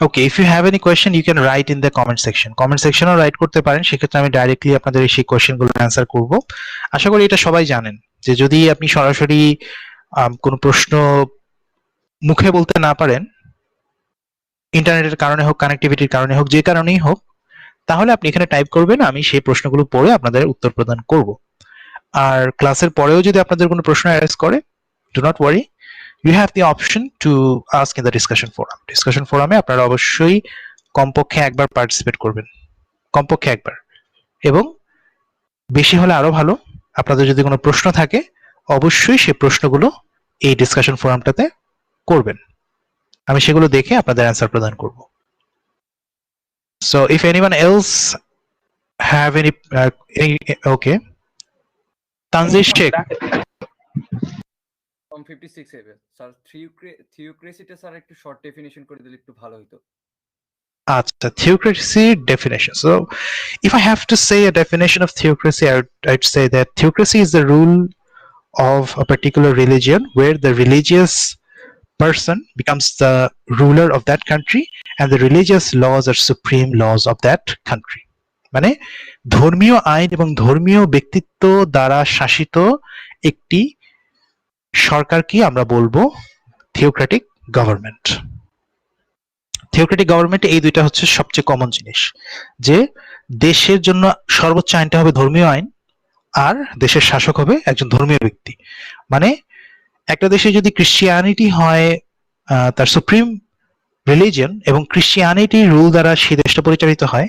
Okay, if you have any question you can write in the comment section. Comment সেকশনেও রাইট করতে পারেন, সেক্ষেত্রে আমি ডাইরেক্টলি আপনাদের সেই কোয়েশ্চেনগুলো অ্যান্সার করব। আশা করি এটা সবাই জানেন যে যদি আপনি সরাসরি কোনো প্রশ্ন মুখে বলতে না পারেন, ইন্টারনেটের কারণে হোক, কানেক্টিভিটির কারণে হোক, যে কারণেই হোক, তাহলে আপনি এখানে টাইপ করবেন, আমি সেই প্রশ্নগুলো পড়ে আপনাদের উত্তর প্রদান করব। আর ক্লাসের পরেও যদি আপনাদের কোনো প্রশ্ন অ্যারাইজ করে, do not worry, you have the option to ask in the discussion forum. Discussion forum এ আপনারা অবশ্যই কমপক্ষে একবার পার্টিসিপেট করবেন, কমপক্ষে একবার, এবং বেশি হলে আরো ভালো। আপনাদের যদি কোনো প্রশ্ন থাকে অবশ্যই সেই প্রশ্নগুলো এই ডিসকাশন ফোরামটাতে করবেন, আমি সেগুলো দেখে আপনাদের অ্যান্সার প্রদান করব। So if anyone else have any okay, Tanzir Sheikh. 56 এর স্যার থিওক্রেসিটা স্যার একটু শর্ট ডেফিনিশন করে দিলে একটু ভালো হতো। আচ্ছা, theocracy definition. So if I have to say a definition of theocracy, I'd say that theocracy is the rule of a particular religion where the religious person becomes the ruler of that country and the religious laws are supreme laws of that country. মানে ধর্মীয় আইন এবং ধর্মীয় ব্যক্তিত্ব দ্বারা শাসিত একটি সরকারকে আমরা বলবো থিওক্রেটিক গভর্নমেন্ট। থিওক্রেটিক গভর্নমেন্টে এই দুইটা হচ্ছে সবচেয়ে কমন জিনিস, যে দেশের জন্য সর্বোচ্চ আইনটা হবে ধর্মীয় আইন আর দেশের শাসক হবে একজন ধর্মীয় ব্যক্তি। মানে একটা দেশে যদি ক্রিশ্চিয়ানিটি হয় তার সুপ্রিম রিলিজিয়ন এবং ক্রিশ্চিয়ানিটির রুল দ্বারা সেই দেশটা পরিচালিত হয়,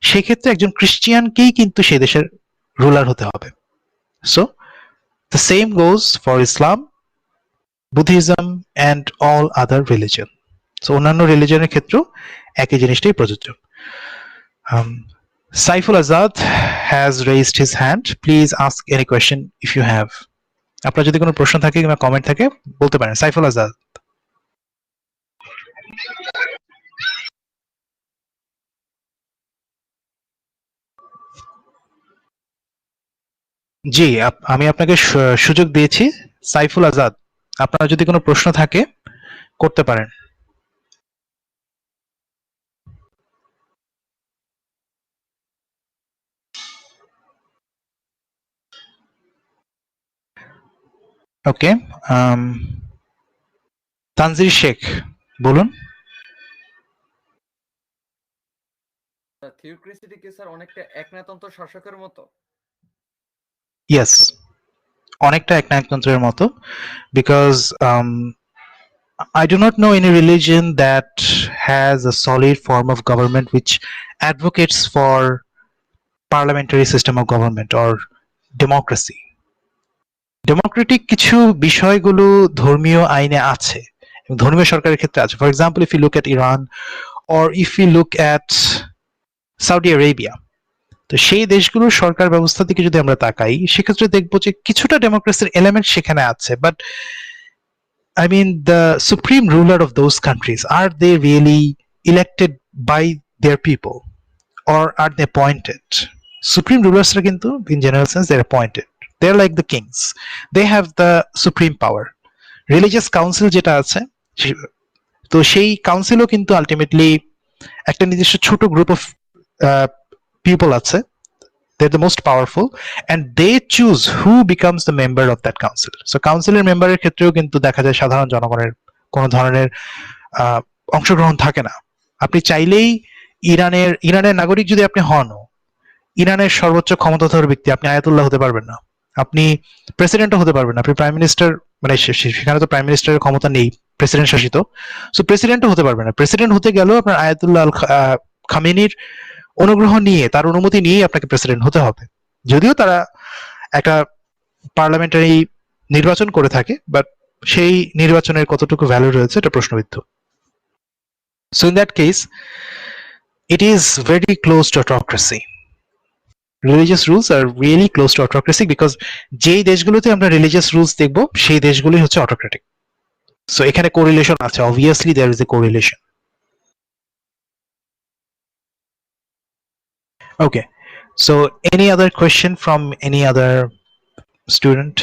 সেক্ষেত্রে একজন ক্রিশ্চিয়ানকেই কিন্তু সেই দেশের রুলার হতে হবে। So the same goes for Islam, Buddhism and all other religion. So অন্যান্য রিলিজনের ক্ষেত্রেও একই জিনিসটাই প্রযোজ্য। Saiful Azad has raised his hand. Please ask any question if you have. আপনার যদি কোনো প্রশ্ন থাকে কিংবা কমেন্ট থাকে বলতে পারেন। সাইফুল আজাদ। জি, আমি আপনাকে সুযোগ দিয়েছি। সাইফুল আজাদ, আপনার যদি কোনো প্রশ্ন থাকে করতে পারেন। ওকে, তানজির শেখ বলুন। থিওক্রেসিটি কি স্যার অনেকটা একনায়কতন্ত্র শাসকের মতো? ইয়েস, অনেকটা একনায়কতন্ত্রের মতো, because I do not know any religion that has a solid form of government which advocates for parliamentary system of government or democracy. Democratic কিছু বিষয়গুলো ধর্মীয় আইনে আছে, ধর্মীয় সরকারের ক্ষেত্রে আছে। For example, if you look at Iran or if you look at Saudi Arabia, তো সেই দেশগুলোর সরকার ব্যবস্থা থেকে যদি আমরা তাকাই সেক্ষেত্রে দেখবো যে কিছুটা ডেমোক্রেসির এলিমেন্ট সেখানে আছে। But I mean, the supreme ruler of those countries, are they really elected by their people or are they appointed? Supreme rulers are kintu, in general sense, they're appointed. They're like the kings. They have the supreme power. Religious council যেটা আছে, তো সেই কাউন্সিলও কিন্তু ultimately একটা নির্দিষ্ট ছোট group of people আছে, they're the most powerful and they choose who becomes the member of that council. So council এর মেম্বারের ক্ষেত্রেও কিন্তু দেখা যায় সাধারণ জনগণের কোনো ধরনের অংশগ্রহণ থাকে না। আপনি চাইলেই ইরানের নাগরিক যদি আপনি হন, ইরানের সর্বোচ্চ ক্ষমতাধর ব্যক্তি আপনি আয়াতুল্লাহ হতে পারবেন না, আপনি প্রেসিডেন্টও হতে পারবেন না, আপনি প্রাইম মিনিস্টার, মানে সেখানে তো প্রাইম মিনিস্টারের ক্ষমতা নেই, প্রেসিডেন্ট শাসিত, সো প্রেসিডেন্টও হতে পারবেন না। প্রেসিডেন্ট হতে গেলেও আপনার আয়াতুল্লাহ খামেনির অনুগ্রহ নিয়ে, তার অনুমতি নিয়ে আপনাকে প্রেসিডেন্ট হতে হবে, যদিও তারা একটা পার্লামেন্টারি নির্বাচন করে থাকে, বাট সেই নির্বাচনের কতটুকু ভ্যালু রয়েছে এটা প্রশ্নবিদ্ধ। So in that case it is very close to autocracy. Religious rules are really close to autocracy because যেই দেশগুলোতে আমরা religious rules দেখব সেই দেশগুলোই হচ্ছে autocratic. So এখানে correlation আছে, obviously there is a correlation. Okay, so any other question from any other student?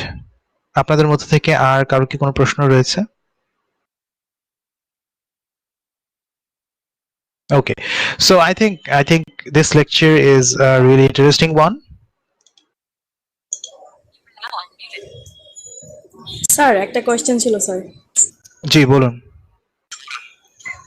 আপনাদের মধ্যে থেকে আর কারো কি কোনো প্রশ্ন রয়েছে? Okay, so I think this lecture is a really interesting one. Sir একটা কোয়েশ্চেন ছিল স্যার। জি বলুন।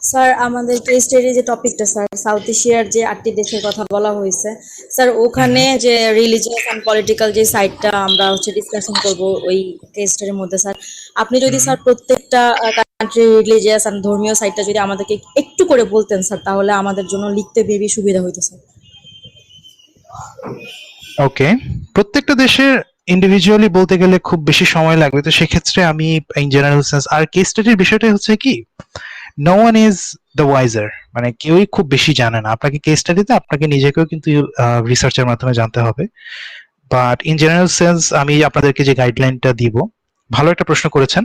স্যার আমাদের কেস স্টাডি যে টপিকটা স্যার, সাউথ এশিয়ার যে 8টি দেশের কথা বলা হয়েছে স্যার, ওখানে যে রিলিজিয়াস এন্ড পলিটিক্যাল যে সাইডটা আমরা ডিসকাশন করব ওই কেস স্টাডির মধ্যে স্যার, আপনি যদি স্যার প্রত্যেকটা কান্ট্রি রিলিজিয়াস এন্ড ধর্মীয় সাইডটা যদি আমাদেরকে একটু করে বলতেন স্যার, তাহলে আমাদের জন্য লিখতে বেবি সুবিধা হইতো স্যার। ওকে, প্রত্যেকটা দেশের ইন্ডিভিজুয়ালি বলতে গেলে খুব বেশি সময় লাগবে, তো সেক্ষেত্রে আমি ইন জেনারেল সেন্স, আর কেস স্টাডির বিষয়টা হচ্ছে কি, no one is the wiser, মানে কেউই খুব বেশি জানে না। আপনাকে কেস স্টাডিতে আপনাকে নিজেকেও কিন্তু রিসার্চের মাধ্যমে জানতে হবে, বাট ইন জেনারেল সেন্স আমি আপনাদেরকে যে গাইডলাইনটা দিব, ভালো একটা প্রশ্ন করেছেন,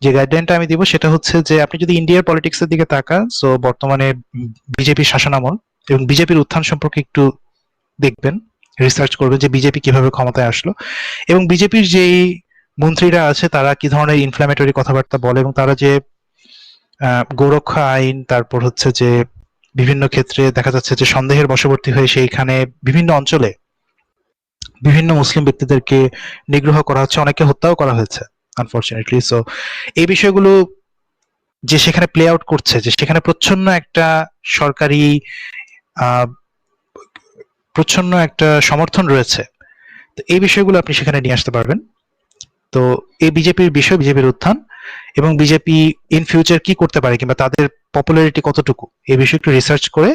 যে গাইডলাইনটা আমি দিব সেটা হচ্ছে যে আপনি যদি ইন্ডিয়ার পলিটিক্স এর দিকে তাকান, সো বর্তমানে বিজেপির শাসনামল এবং বিজেপির উত্থান সম্পর্কে একটু দেখবেন, রিসার্চ করবেন যে বিজেপি কিভাবে ক্ষমতায় আসলো এবং বিজেপির যেই মন্ত্রীরা আছে তারা কি ধরনের ইনফ্ল্যামেটরি কথাবার্তা বলে, এবং তারা যে গোরক্ষা আইন, তারপর হচ্ছে যে বিভিন্ন ক্ষেত্রে দেখা যাচ্ছে যে সন্দেহের বশবর্তী হয়ে সেইখানে বিভিন্ন অঞ্চলে বিভিন্ন মুসলিম ব্যক্তিদেরকে নিগ্রহ করা হচ্ছে, অনেকে হত্যাও করা হয়েছে আনফরচুনেটলি। সো এই বিষয়গুলো যে সেখানে প্লে আউট করছে, যে সেখানে প্রচ্ছন্ন একটা সরকারি প্রচ্ছন্ন একটা সমর্থন রয়েছে, তো এই বিষয়গুলো আপনি সেখানে নিয়ে আসতে পারবেন। তো এই বিজেপির বিষয়, বিজেপির উত্থান এবং বিজেপি ইন ফিউচার কি করতে পারে কিংবা তাদের পপুলারিটি কতটুকু, এই বিষয়ে একটু রিসার্চ করে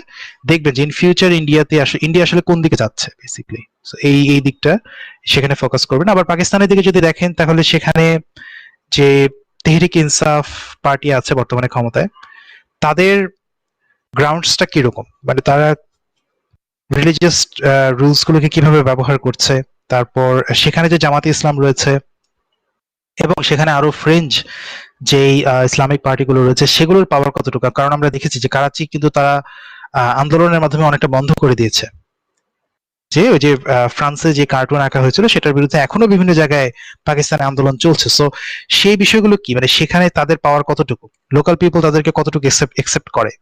দেখবেন যে ইন ফিউচার ইন্ডিয়া আসলে কোন দিকে যাচ্ছে বেসিক্যালি। সো এই দিকটা সেখানে ফোকাস করবেন। আবার পাকিস্তানের দিকে যদি দেখেন তাহলে সেখানে যে তেহরিক ইনসাফ পার্টি আছে বর্তমানে ক্ষমতায়, তাদের গ্রাউন্ডসটা কিরকম, মানে তারা রিলিজিয়াস রুলস গুলোকে কিভাবে ব্যবহার করছে, তারপর সেখানে যে জামাতে ইসলাম রয়েছে এবং সেখানে আরো ফ্রেঞ্চ যেই ইসলামিক পার্টিগুলো রয়েছে সেগুলোর পাওয়ার কতটুকু, কারণ আমরা দেখেছি যে কারাচি কিন্তু তারা আন্দোলনের মাধ্যমে অনেকটা বন্ধ করে দিয়েছে, যে ওই যে ফ্রান্সে যে কার্টুন আঁকা হয়েছিল সেটার বিরুদ্ধে এখনো বিভিন্ন জায়গায় পাকিস্তানে আন্দোলন চলছে। সো সেই বিষয়গুলো কি, মানে সেখানে তাদের পাওয়ার কতটুকু, লোকাল পিপল তাদেরকে কতটুকু একসেপ্ট করে,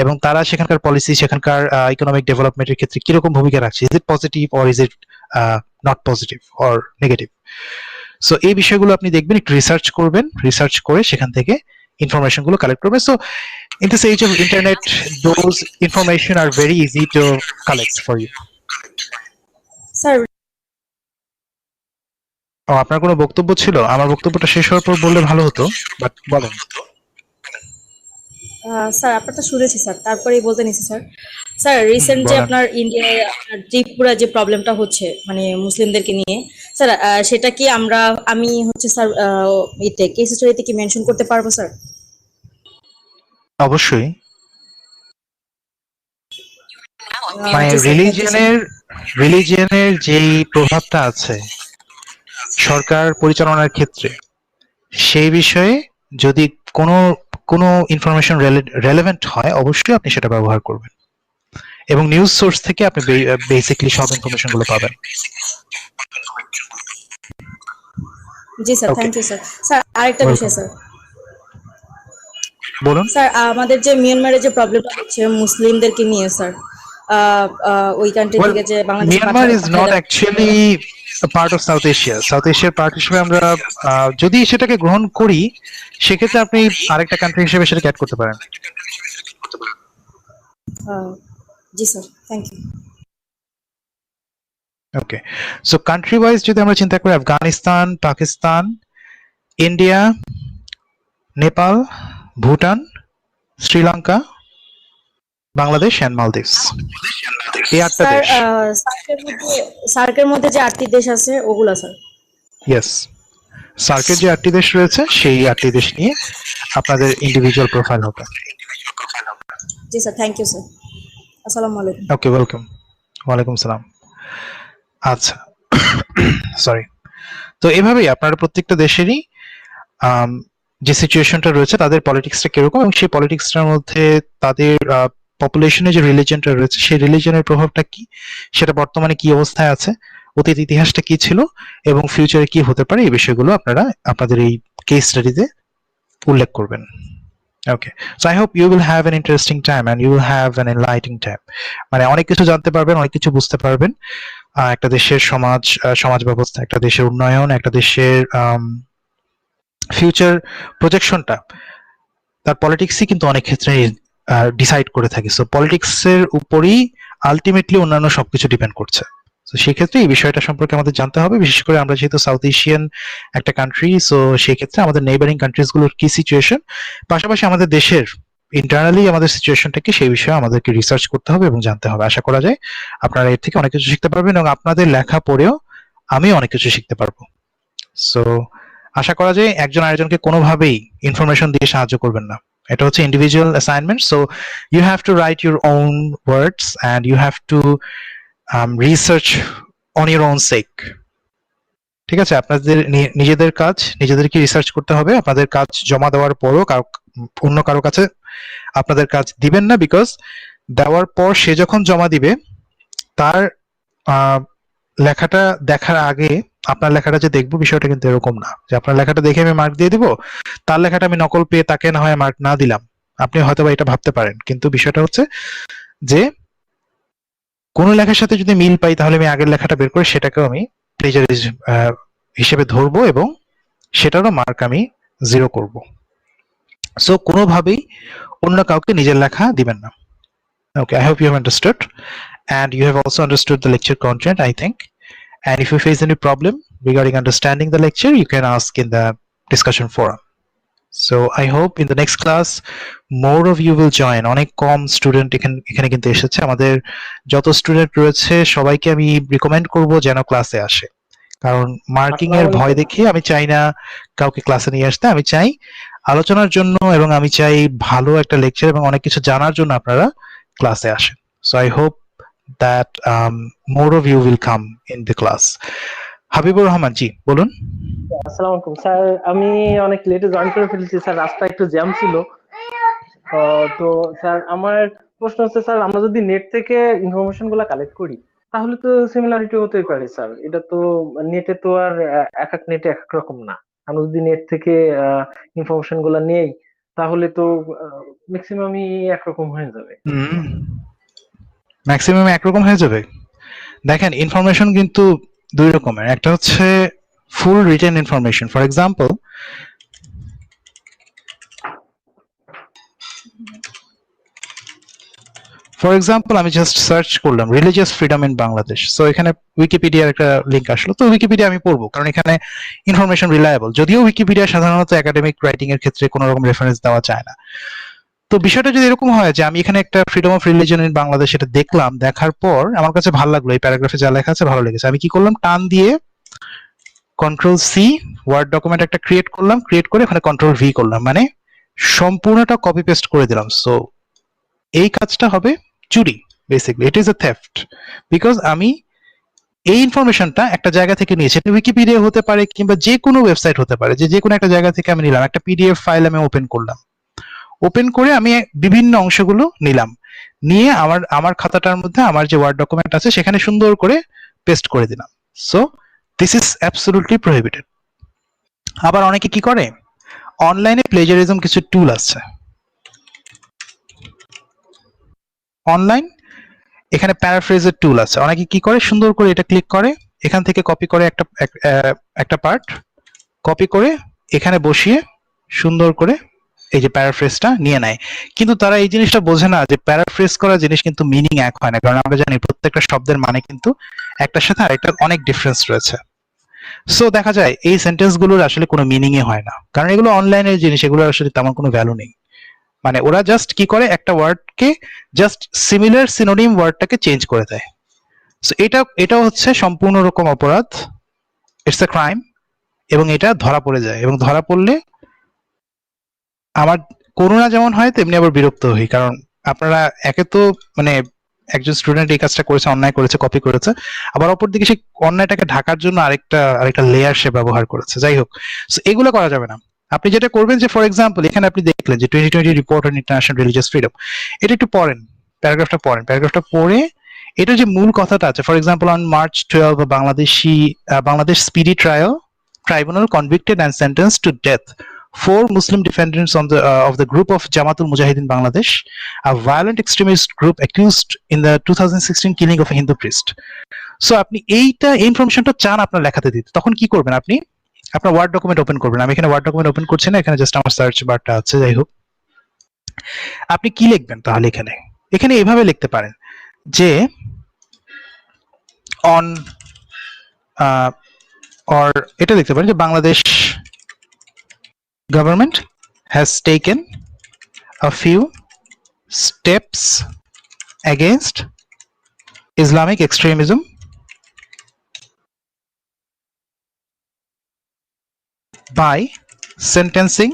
এবং তারা সেখানকার পলিসি, সেখানকার ইকোনমিক ডেভেলপমেন্টের ক্ষেত্রে কিরকম ভূমিকা রাখছে, is it positive or is it not positive or negative. So এই বিষয়গুলো আপনি দেখবেন, একটু রিসার্চ করবেন, রিসার্চ করে সেখান থেকে ইনফরমেশন গুলো কালেক্ট করবেন। So in this age of internet, those information are very easy to collect for you. Sir ও, আপনার কোনো বক্তব্য ছিল? আমার বক্তব্যটা শেষ হওয়ার পর বললে ভালো হতো, বাট বলেন। স্যার আপনারটা শুনেছি স্যার, তারপরেই বলতে নিছি স্যার। স্যার রিসেন্ট যে বলেন। আপনার ইন্ডিয়ায় আপনার ত্রিপুরা যে প্রবলেমটা হচ্ছে মানে মুসলিমদেরকে নিয়ে, স্যার সেটা কি আমি হচ্ছে স্যার এতে কেস স্টোরিতে কি মেনশন করতে পারবো স্যার? অবশ্যই, মানে জি স্যার, থ্যাংক ইউ স্যার। রিলিজিয়নের যেই প্রভাবটা আছে সরকার পরিচালনার ক্ষেত্রে, সেই বিষয়ে যদি কোনো কোনো ইনফরমেশন রেলেভেন্ট হয় অবশ্যই আপনি সেটা ব্যবহার করবেন, এবং নিউজ সোর্স থেকে আপনি বেসিক্যালি সব ইনফরমেশন গুলো পাবেন। জি sir, okay, thank you sir. Sir আরেকটা বিষয় স্যার, বলুন। স্যার আমাদের যে মিয়ানমারে যে প্রবলেমটা হচ্ছে মুসলিমদেরকে নিয়ে স্যার, ওই কান্ট্রি Well, থেকে যে বাংলাদেশে Myanmar is পাঠায় not দেওয়া- actually a part of South Asia. South Asia part হিসেবে আমরা যদি সেটাকে গ্রহণ করি, সেক্ষেত্রে আপনি আরেকটা কান্ট্রি হিসেবে সেটাকে অ্যাড করতে পারেন। জি sir, thank you. Okay, so country wise যদি আমরা চিন্তা করি, Afghanistan, Pakistan, India, Nepal, Bhutan, Sri Lanka, Bangladesh and Maldives, এই 8টা স্যার দেশ। সার্কের মধ্যে যে 8টি দেশ আছে ওগুলা স্যার। ইয়েস, সার্কের যে 8টি দেশ রয়েছে সেই 8টি দেশ নিয়ে আপনাদের ইন্ডিভিজুয়াল প্রোফাইল হবে। জি স্যার, থ্যাংক ইউ স্যার। আসসালামু আলাইকুম। ওকে, ওয়েলকাম। ওয়ালাইকুম সালাম। আচ্ছা, সরি। তো এভাবেই আপনারা প্রত্যেকটা দেশেরই যে সিচুয়েশনটা রয়েছে, তাদের পলিটিক্সটা কিরকম, এবং সেই পলিটিক্সটার মধ্যে তাদের পপুলেশনে যে রিলিজনটা রয়েছে সেই রিলিজনের প্রভাবটা কি, সেটা বর্তমানে কি অবস্থায় আছে, অতীত ইতিহাসটা কি ছিল, এবং ফিউচারে কি হতে পারে, এই বিষয়গুলো আপনারা আপনাদের এই কেস স্টাডিতে উল্লেখ করবেন। Okay, so I hope you will have an interesting time and you will have an enlightening time. মানে অনেক কিছু জানতে পারবেন, অনেক কিছু বুঝতে পারবেন, একটা দেশের সমাজ ব্যবস্থা, একটা দেশের উন্নয়ন, একটা দেশের ফিউচার প্রজেকশনটা তার পলিটিক্সই কিন্তু অনেক ক্ষেত্রে ডিসাইড করে থাকে। সো পলিটিক্সের উপরই আলটিমেটলি অন্যান্য সবকিছু ডিপেন্ড করছে। তো সেই ক্ষেত্রে এই বিষয়টা সম্পর্কে আমাদের জানতে হবে, বিশেষ করে আমরা যেহেতু সাউথ এশিয়ান একটা কান্ট্রি, সো সেই ক্ষেত্রে আমাদের নেইবারিং কান্ট্রিজ গুলোর কি সিচুয়েশন, পাশাপাশি আমাদের দেশের ইন্টারনালি আমাদের সিচুয়েশনটা কি, সেই বিষয়ে আমাদেরকে রিসার্চ করতে হবে এবং জানতে হবে। আশা করা যায় আপনারা এর থেকে অনেক কিছু শিখতে পারবেন, এবং আপনাদের লেখা পড়েও আমি অনেক কিছু শিখতে পারবো। সো আশা করা যায় একজন আরেকজনকে কোনোভাবেই ইনফরমেশন দিয়ে সাহায্য করবেন না, এটা হচ্ছে individual assignment. So you have to write your own words and you have to research on your own sake. ঠিক আছে, আপনাদের নিজেদের কাজ নিজেদেরকে রিসার্চ করতে হবে। আপনাদের কাজ জমা দেওয়ার পরও অন্য কারো কাছে আপনাদের কাজ দিবেন না, বিকজ দেওয়ার পর সে যখন জমা দিবে তার লেখাটা দেখার আগে আপনার লেখাটা যে দেখবো, বিষয়টা কিন্তু এরকম না যে আপনার লেখাটা দেখে আমি মার্ক দিয়ে দিব, তার লেখাটা আমি নকল পেয়ে তাকে না হয় মার্ক না দিলাম। আপনি হয়তো বা এটা ভাবতে পারেন, কিন্তু বিষয়টা হচ্ছে যে কোন লেখার সাথে যদি মিল পাই তাহলে আমি আগের লেখাটা বের করে সেটাকেও আমি প্লেজারিজম হিসেবে ধরবো, এবং সেটারও মার্ক আমি 0 করব। সো কোনোভাবেই অন্য কাউকে নিজের লেখা দিবেন না। Okay, I hope you have understood, and you have also understood the lecture content, I think. And if you face any problem regarding understanding the lecture, you can ask in the discussion forum. So I hope in the next class more of you will join. অনেক কম student এখানে কিন্তু এসেছে। আমাদের যত student রয়েছে সবাইকে আমি recommend করব যেন ক্লাসে আসে, কারণ মার্কিং এর ভয় দেখিয়ে আমি চাই না কাউকে ক্লাসে নিয়ে আসতে। আমি চাই আলোচনার জন্য, এবং আমি চাই ভালো একটা লেকচার এবং অনেক কিছু জানার জন্য আপনারা ক্লাসে আসেন। So I hope that more of you will come in the class. Habibur Rahman, জি বলুন। আসসালামু আলাইকুম স্যার, আমি অনেক লেটে জয়েন করে ফেলেছি স্যার, রাস্তা একটু জ্যাম ছিল। তো স্যার আমার প্রশ্ন হচ্ছে স্যার, আমরা যদি নেট থেকে ইনফরমেশন গুলা কালেক্ট করি তাহলে তো সিমিলারিটি হতেই পারে স্যার। এটা তো নেটে তো আর এক এক নেটে এক এক রকম না। আমরা যদি নেট থেকে ইনফরমেশন গুলা নেই তাহলে তো ম্যাক্সিমামই একরকম হয়ে যাবে। ম্যাক্সিমাম একরকম হয়ে যাবে। দেখেন, ইনফরমেশন কিন্তু দুই রকমের। একটা হচ্ছে ফুল রিটেন ইনফরমেশন। ফর এক্সাম্পল, আমি জাস্ট সার্চ করলাম religious freedom in Bangladesh, so এখানে উইকিপিডিয়ার একটা লিংক আসলো। তো উইকিপিডিয়া আমি পড়বো, কারণ এখানে ইনফরমেশন রিলায়েবল। যদিও উইকিপিডিয়া সাধারণত একাডেমিক রাইটিং এর ক্ষেত্রে কোনো রকম রেফারেন্স দেওয়া যায় না। তো বিষয়টা যদি এরকম হয় যে আমি এখানে একটা freedom of religion in Bangladesh এটা দেখলাম, দেখার পর আমার কাছে ভালো লাগলো, এই প্যারাগ্রাফে যা লেখা আছে ভালো লেগেছে, আমি কি করলাম, টান দিয়ে কন্ট্রোল সি ওয়ার্ড ডকুমেন্ট একটা ক্রিয়েট করলাম, ক্রিয়েট করে ওখানে কন্ট্রোল ভি করলাম, মানে সম্পূর্ণটা কপি পেস্ট করে দিলাম। সো এই কাজটা হবে চুরি, basically it is a theft, because আমি এই ইনফরমেশনটা একটা জায়গা থেকে নিয়েছি। এটা উইকিপিডিয়া হতে পারে কিংবা যে কোনো ওয়েবসাইট হতে পারে, যে কোনো একটা জায়গা থেকে আমি নিলাম, একটা পিডিএফ ফাইল আমি ওপেন করলাম, ওপেন করে আমি বিভিন্ন অংশগুলো নিলাম, নিয়ে আমার খাতাটার মধ্যে আমার যে ওয়ার্ড ডকুমেন্ট আছে সেখানে সুন্দর করে পেস্ট করে দিলাম। So this is absolutely prohibited. আবার অনেকে কি করে, অনলাইনে প্লেজারিজম কিছু টুল আছে অনলাইন, এখানে প্যারাফ্রেজের টুল আছে। অনেকে কি করে, সুন্দর করে এটা ক্লিক করে, এখান থেকে কপি করে একটা পার্ট কপি করে এখানে বসিয়ে সুন্দর করে এই যে প্যারাফ্রেজটা নিয়ে নেয়। কিন্তু তারা এই জিনিসটা বোঝে না যে প্যারাফ্রেজ করা জিনিস কিন্তু মিনিং এক হয় না, কারণ আমরা জানি প্রত্যেকটা শব্দের মানে কিন্তু একটার সাথে আরেকটার অনেক ডিফারেন্স রয়েছে। সো দেখা যায় এই সেন্টেন্স গুলোর আসলে কোনো মিনিংই হয় না, কারণ এগুলো অনলাইনের জিনিস, এগুলো আসলে তেমন কোনো ভ্যালু নেই। মানে ওরা জাস্ট কি করে, একটা ওয়ার্ডকে জাস্ট সিমিলার সিনোনিম ওয়ার্ডটাকে চেঞ্জ করে দেয়। সো এটা হচ্ছে সম্পূর্ণ রকম অপরাধ, ইটস এ ক্রাইম, এবং এটা ধরা পড়ে যায়। এবং ধরা পড়লে আমার করুণা যেমন হয় তেমনি আবার বিরক্ত হই, কারণ আপনারা একে তো মানে একজন স্টুডেন্ট এই কাজটা করেছে, অন্যায় করেছে, কপি করেছে, আবার অপরদিকে সে অন্যায়টাকে ঢাকার জন্য আরেকটা লেয়ার সে ব্যবহার করেছে। যাই হোক, সো এগুলো করা যাবে না। আপনি যেটা করবেন যে, ফর এক্সাম্পল এখানে আপনি দেখলেন যে 2020 report on international religious freedom, এটা একটু পড়েন, প্যারাগ্রাফটা পড়ে এটা যে মূল কথাটা আছে, for example on March 12 Bangladesh speedy tribunal convicted and sentenced to death 4 Muslim defendants of the group of Jamatul Mujahideen Bangladesh, a violent extremist group accused in the 2016 killing of a Hindu priest. So আপনি এইটা ইনফরমেশনটা চান আপনার লেখাতে দিতে, তখন কি করবেন, আপনি আপনার ওয়ার্ড ডকুমেন্ট ওপেন করবেন। আমি এখানে ওয়ার্ড ডকুমেন্ট ওপেন করছি না, এখানে জাস্ট আমার সার্চ বারটা আছে। যাই হোক, আপনি কি লিখবেন তাহলে, এখানে এইভাবে লিখতে পারেন যে অন or এটা লিখতে পারেন যে Bangladesh government has taken a few steps against Islamic extremism by sentencing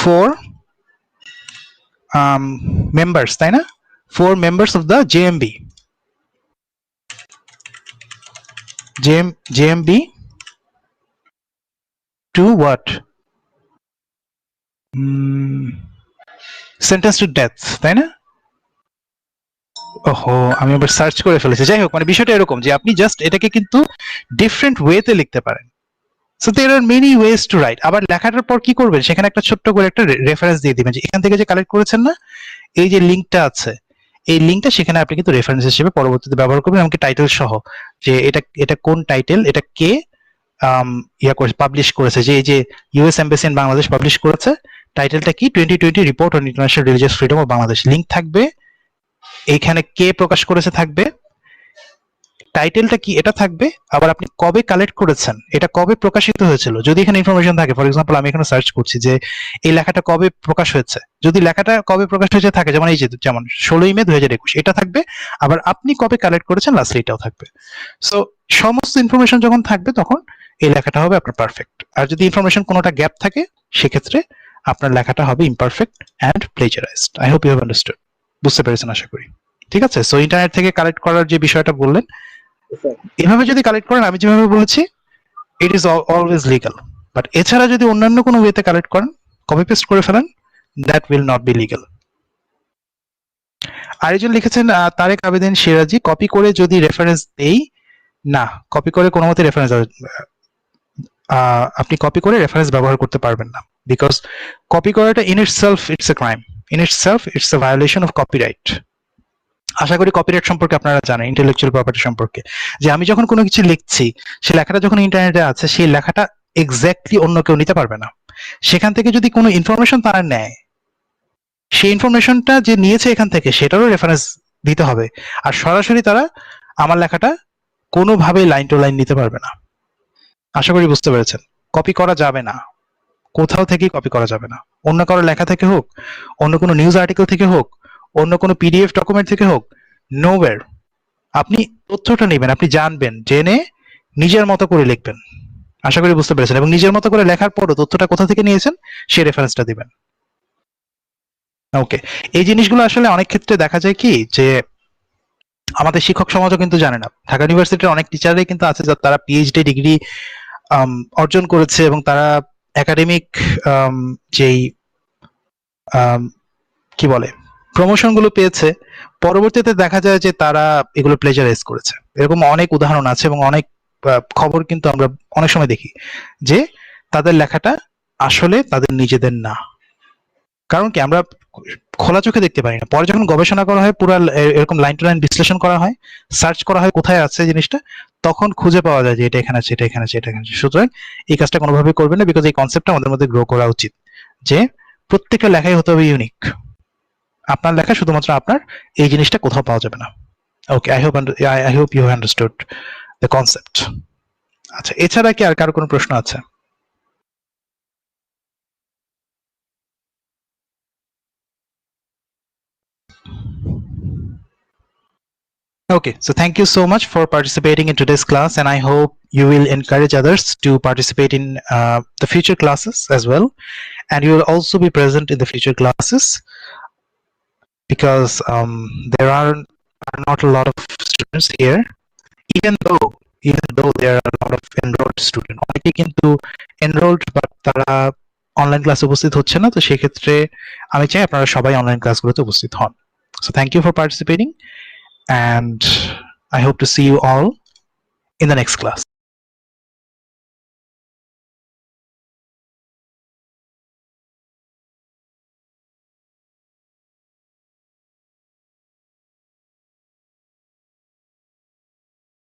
4 members, তাই না, 4 members of the JMB to what? Sentence to death, তাই না? ওহো, আমি আবার সার্চ করে ফেলেছি। যাই হোক, মানে বিষয়টা এরকম যে আপনি জাস্ট এটাকে কিন্তু ডিফারেন্ট ওয়েতে লিখতে পারেন। So there are many ways to write. আবার লেখাটার পর কি করবেন, সেখানে একটা ছোট্ট করে একটা রেফারেন্স দিয়ে দিবেন যে এখান থেকে যে কালেক্ট করেছেন না, এই যে লিংকটা আছে, এই লিংকটা সেখানে আপনি কিন্তু রেফারেন্স হিসেবে পরবর্তীতে ব্যবহার করবেন, এমনকি টাইটেল সহ, যে এটা কোন টাইটেল, এটা কে পাবলিশ করেছে, যে এই যে US embassy in Bangladesh publish করেছে, টাইটেলটা কি, 2020 report on international religious freedom of Bangladesh, link থাকবে, এইখানে কে প্রকাশ করেছে থাকবে, টাইটেলটা কি এটা থাকবে, আবার আপনি কবে কালেক্ট করেছেন, এটা কবে প্রকাশিত হয়েছিল, যদি এখানে ইনফরমেশন থাকে। ফর এক্সাম্পল আমি এখানে সার্চ করছি যে এই লেখাটা কবে প্রকাশ হয়েছে, যদি লেখাটা কবে প্রকাশ হয়েছে থাকে, যেমন এই যে যেমন 16 মে 2021, এটা থাকবে, আবার আপনি কবে কালেক্ট করেছেন লাস্টে এটাও থাকবে। সো সমস্ত ইনফরমেশন যখন থাকবে তখন এই লেখাটা হবে আপনার পারফেক্ট। আর যদি ইনফরমেশন কোনোটা গ্যাপ থাকে, সেক্ষেত্রে আপনার লেখাটা হবে imperfect and plagiarised. I hope you have understood, বুঝতে পেরেছেন আশা করি। ঠিক আছে, সো ইন্টারনেট থেকে কালেক্ট করার যে বিষয়টা বললেন, স্যার এভাবে যদি কালেক্ট করেন, আমি যেভাবে বলেছি, it is always legal. But এছাড়া যদি অন্যান্য কোনো ওয়েতে কালেক্ট করেন, কপি পেস্ট করে ফেলেন, that will not be legal. আরেকজন লিখেছেন তারেক আবেদিন সিরাজি, কপি করে যদি রেফারেন্স দেই, না, কপি করে কোনো মতে রেফারেন্স আপনি কপি করে রেফারেন্স ব্যবহার করতে পারবেন না, বিকজ কপি করাটা in itself it's a crime, in itself it's a violation of copyright. আশা করি কপিরাইট সম্পর্কে আপনারা জানেন, ইন্টেলেকচুয়াল প্রপার্টি সম্পর্কে, যে আমি যখন কোনো কিছু লিখছি, সেই লেখাটা যখন ইন্টারনেটে আছে, সেই লেখাটা এক্স্যাক্টলি অন্য কেউ নিতে পারবে না। সেখান থেকে যদি কোনো ইনফরমেশন তারা নেয়, সেই ইনফরমেশনটা যে নিয়েছে এখান থেকে সেটারও রেফারেন্স দিতে হবে। আর সরাসরি তারা আমার লেখাটা কোনোভাবেই লাইন টু লাইন নিতে পারবে না। আশা করি বুঝতে পেরেছেন। কপি করা যাবে না, কোথাও থেকেই কপি করা যাবে না। অন্য কারো লেখা থেকে হোক, অন্য কোনো নিউজ আর্টিকেল থেকে হোক, অন্য কোনো পিডিএফ ডকুমেন্ট থেকে হোক, নোওয়্যার। আপনি তথ্যটা নেবেন, আপনি জানবেন, জেনে নিজের মতো করে লিখবেন। আশা করি বুঝতে পেরেছেন। এবং নিজের মতো করে লেখার পরও তথ্যটা কোথা থেকে নিয়েছেন সেই রেফারেন্সটা দিবেন। ওকে, এই জিনিসগুলো আসলে অনেক ক্ষেত্রে দেখা যায় কি, যে আমাদের শিক্ষক সমাজও কিন্তু জানে না। ঢাকা ইউনিভার্সিটির অনেক টিচারই কিন্তু আছে যারা পিএইচডি ডিগ্রি অর্জন করেছে, এবং তারা একাডেমিক যেই কি বলে প্রমোশন গুলো পেয়েছে, পরবর্তীতে দেখা যায় যে তারা এগুলো প্লেজারাইজ করেছে। এরকম অনেক উদাহরণ আছে, এবং অনেক খবর কিন্তু আমরা অনেক সময় দেখি যে তাদের লেখাটা আসলে তাদের নিজেদের না। কারণ কি, আমরা খোলা চোখে দেখতে পারি না। পরে যখন গবেষণা করা হয়, পুরো এরকম লাইন টু লাইন বিশ্লেষণ করা হয়, সার্চ করা হয় কোথায় আছে জিনিসটা, তখন খুঁজে পাওয়া যায় যে এটা এখানে আছে, এটা এখানে আছে, এটা এখানে আছে। সুতরাং এই কাজটা কোনোভাবেই করবেন না, বিকজ এই কনসেপ্টটা আমাদের মধ্যে গ্রো করা উচিত, যে প্রত্যেকটা লেখাই হতে হবে ইউনিক। আপনার লেখা শুধুমাত্র আপনার, এই জিনিসটা কোথাও পাওয়া যাবে না। Okay, I hope you understood the concept. আচ্ছা, এছাড়া কি আর কারো কোনো প্রশ্ন আছে? Okay, so thank you so much for participating in today's class, and I hope you will encourage others to participate in the future classes as well, and you will also be present in the future classes, because there are not a lot of students here, even though there are a lot of enrolled students. অনেকে কিন্তু enrolled but তারা online ক্লাসে উপস্থিত হচ্ছে না। তো সেই ক্ষেত্রে আমি চাই আপনারা সবাই অনলাইন ক্লাসগুলোতে উপস্থিত হন। So thank you for participating, and I hope to see you all in the next class.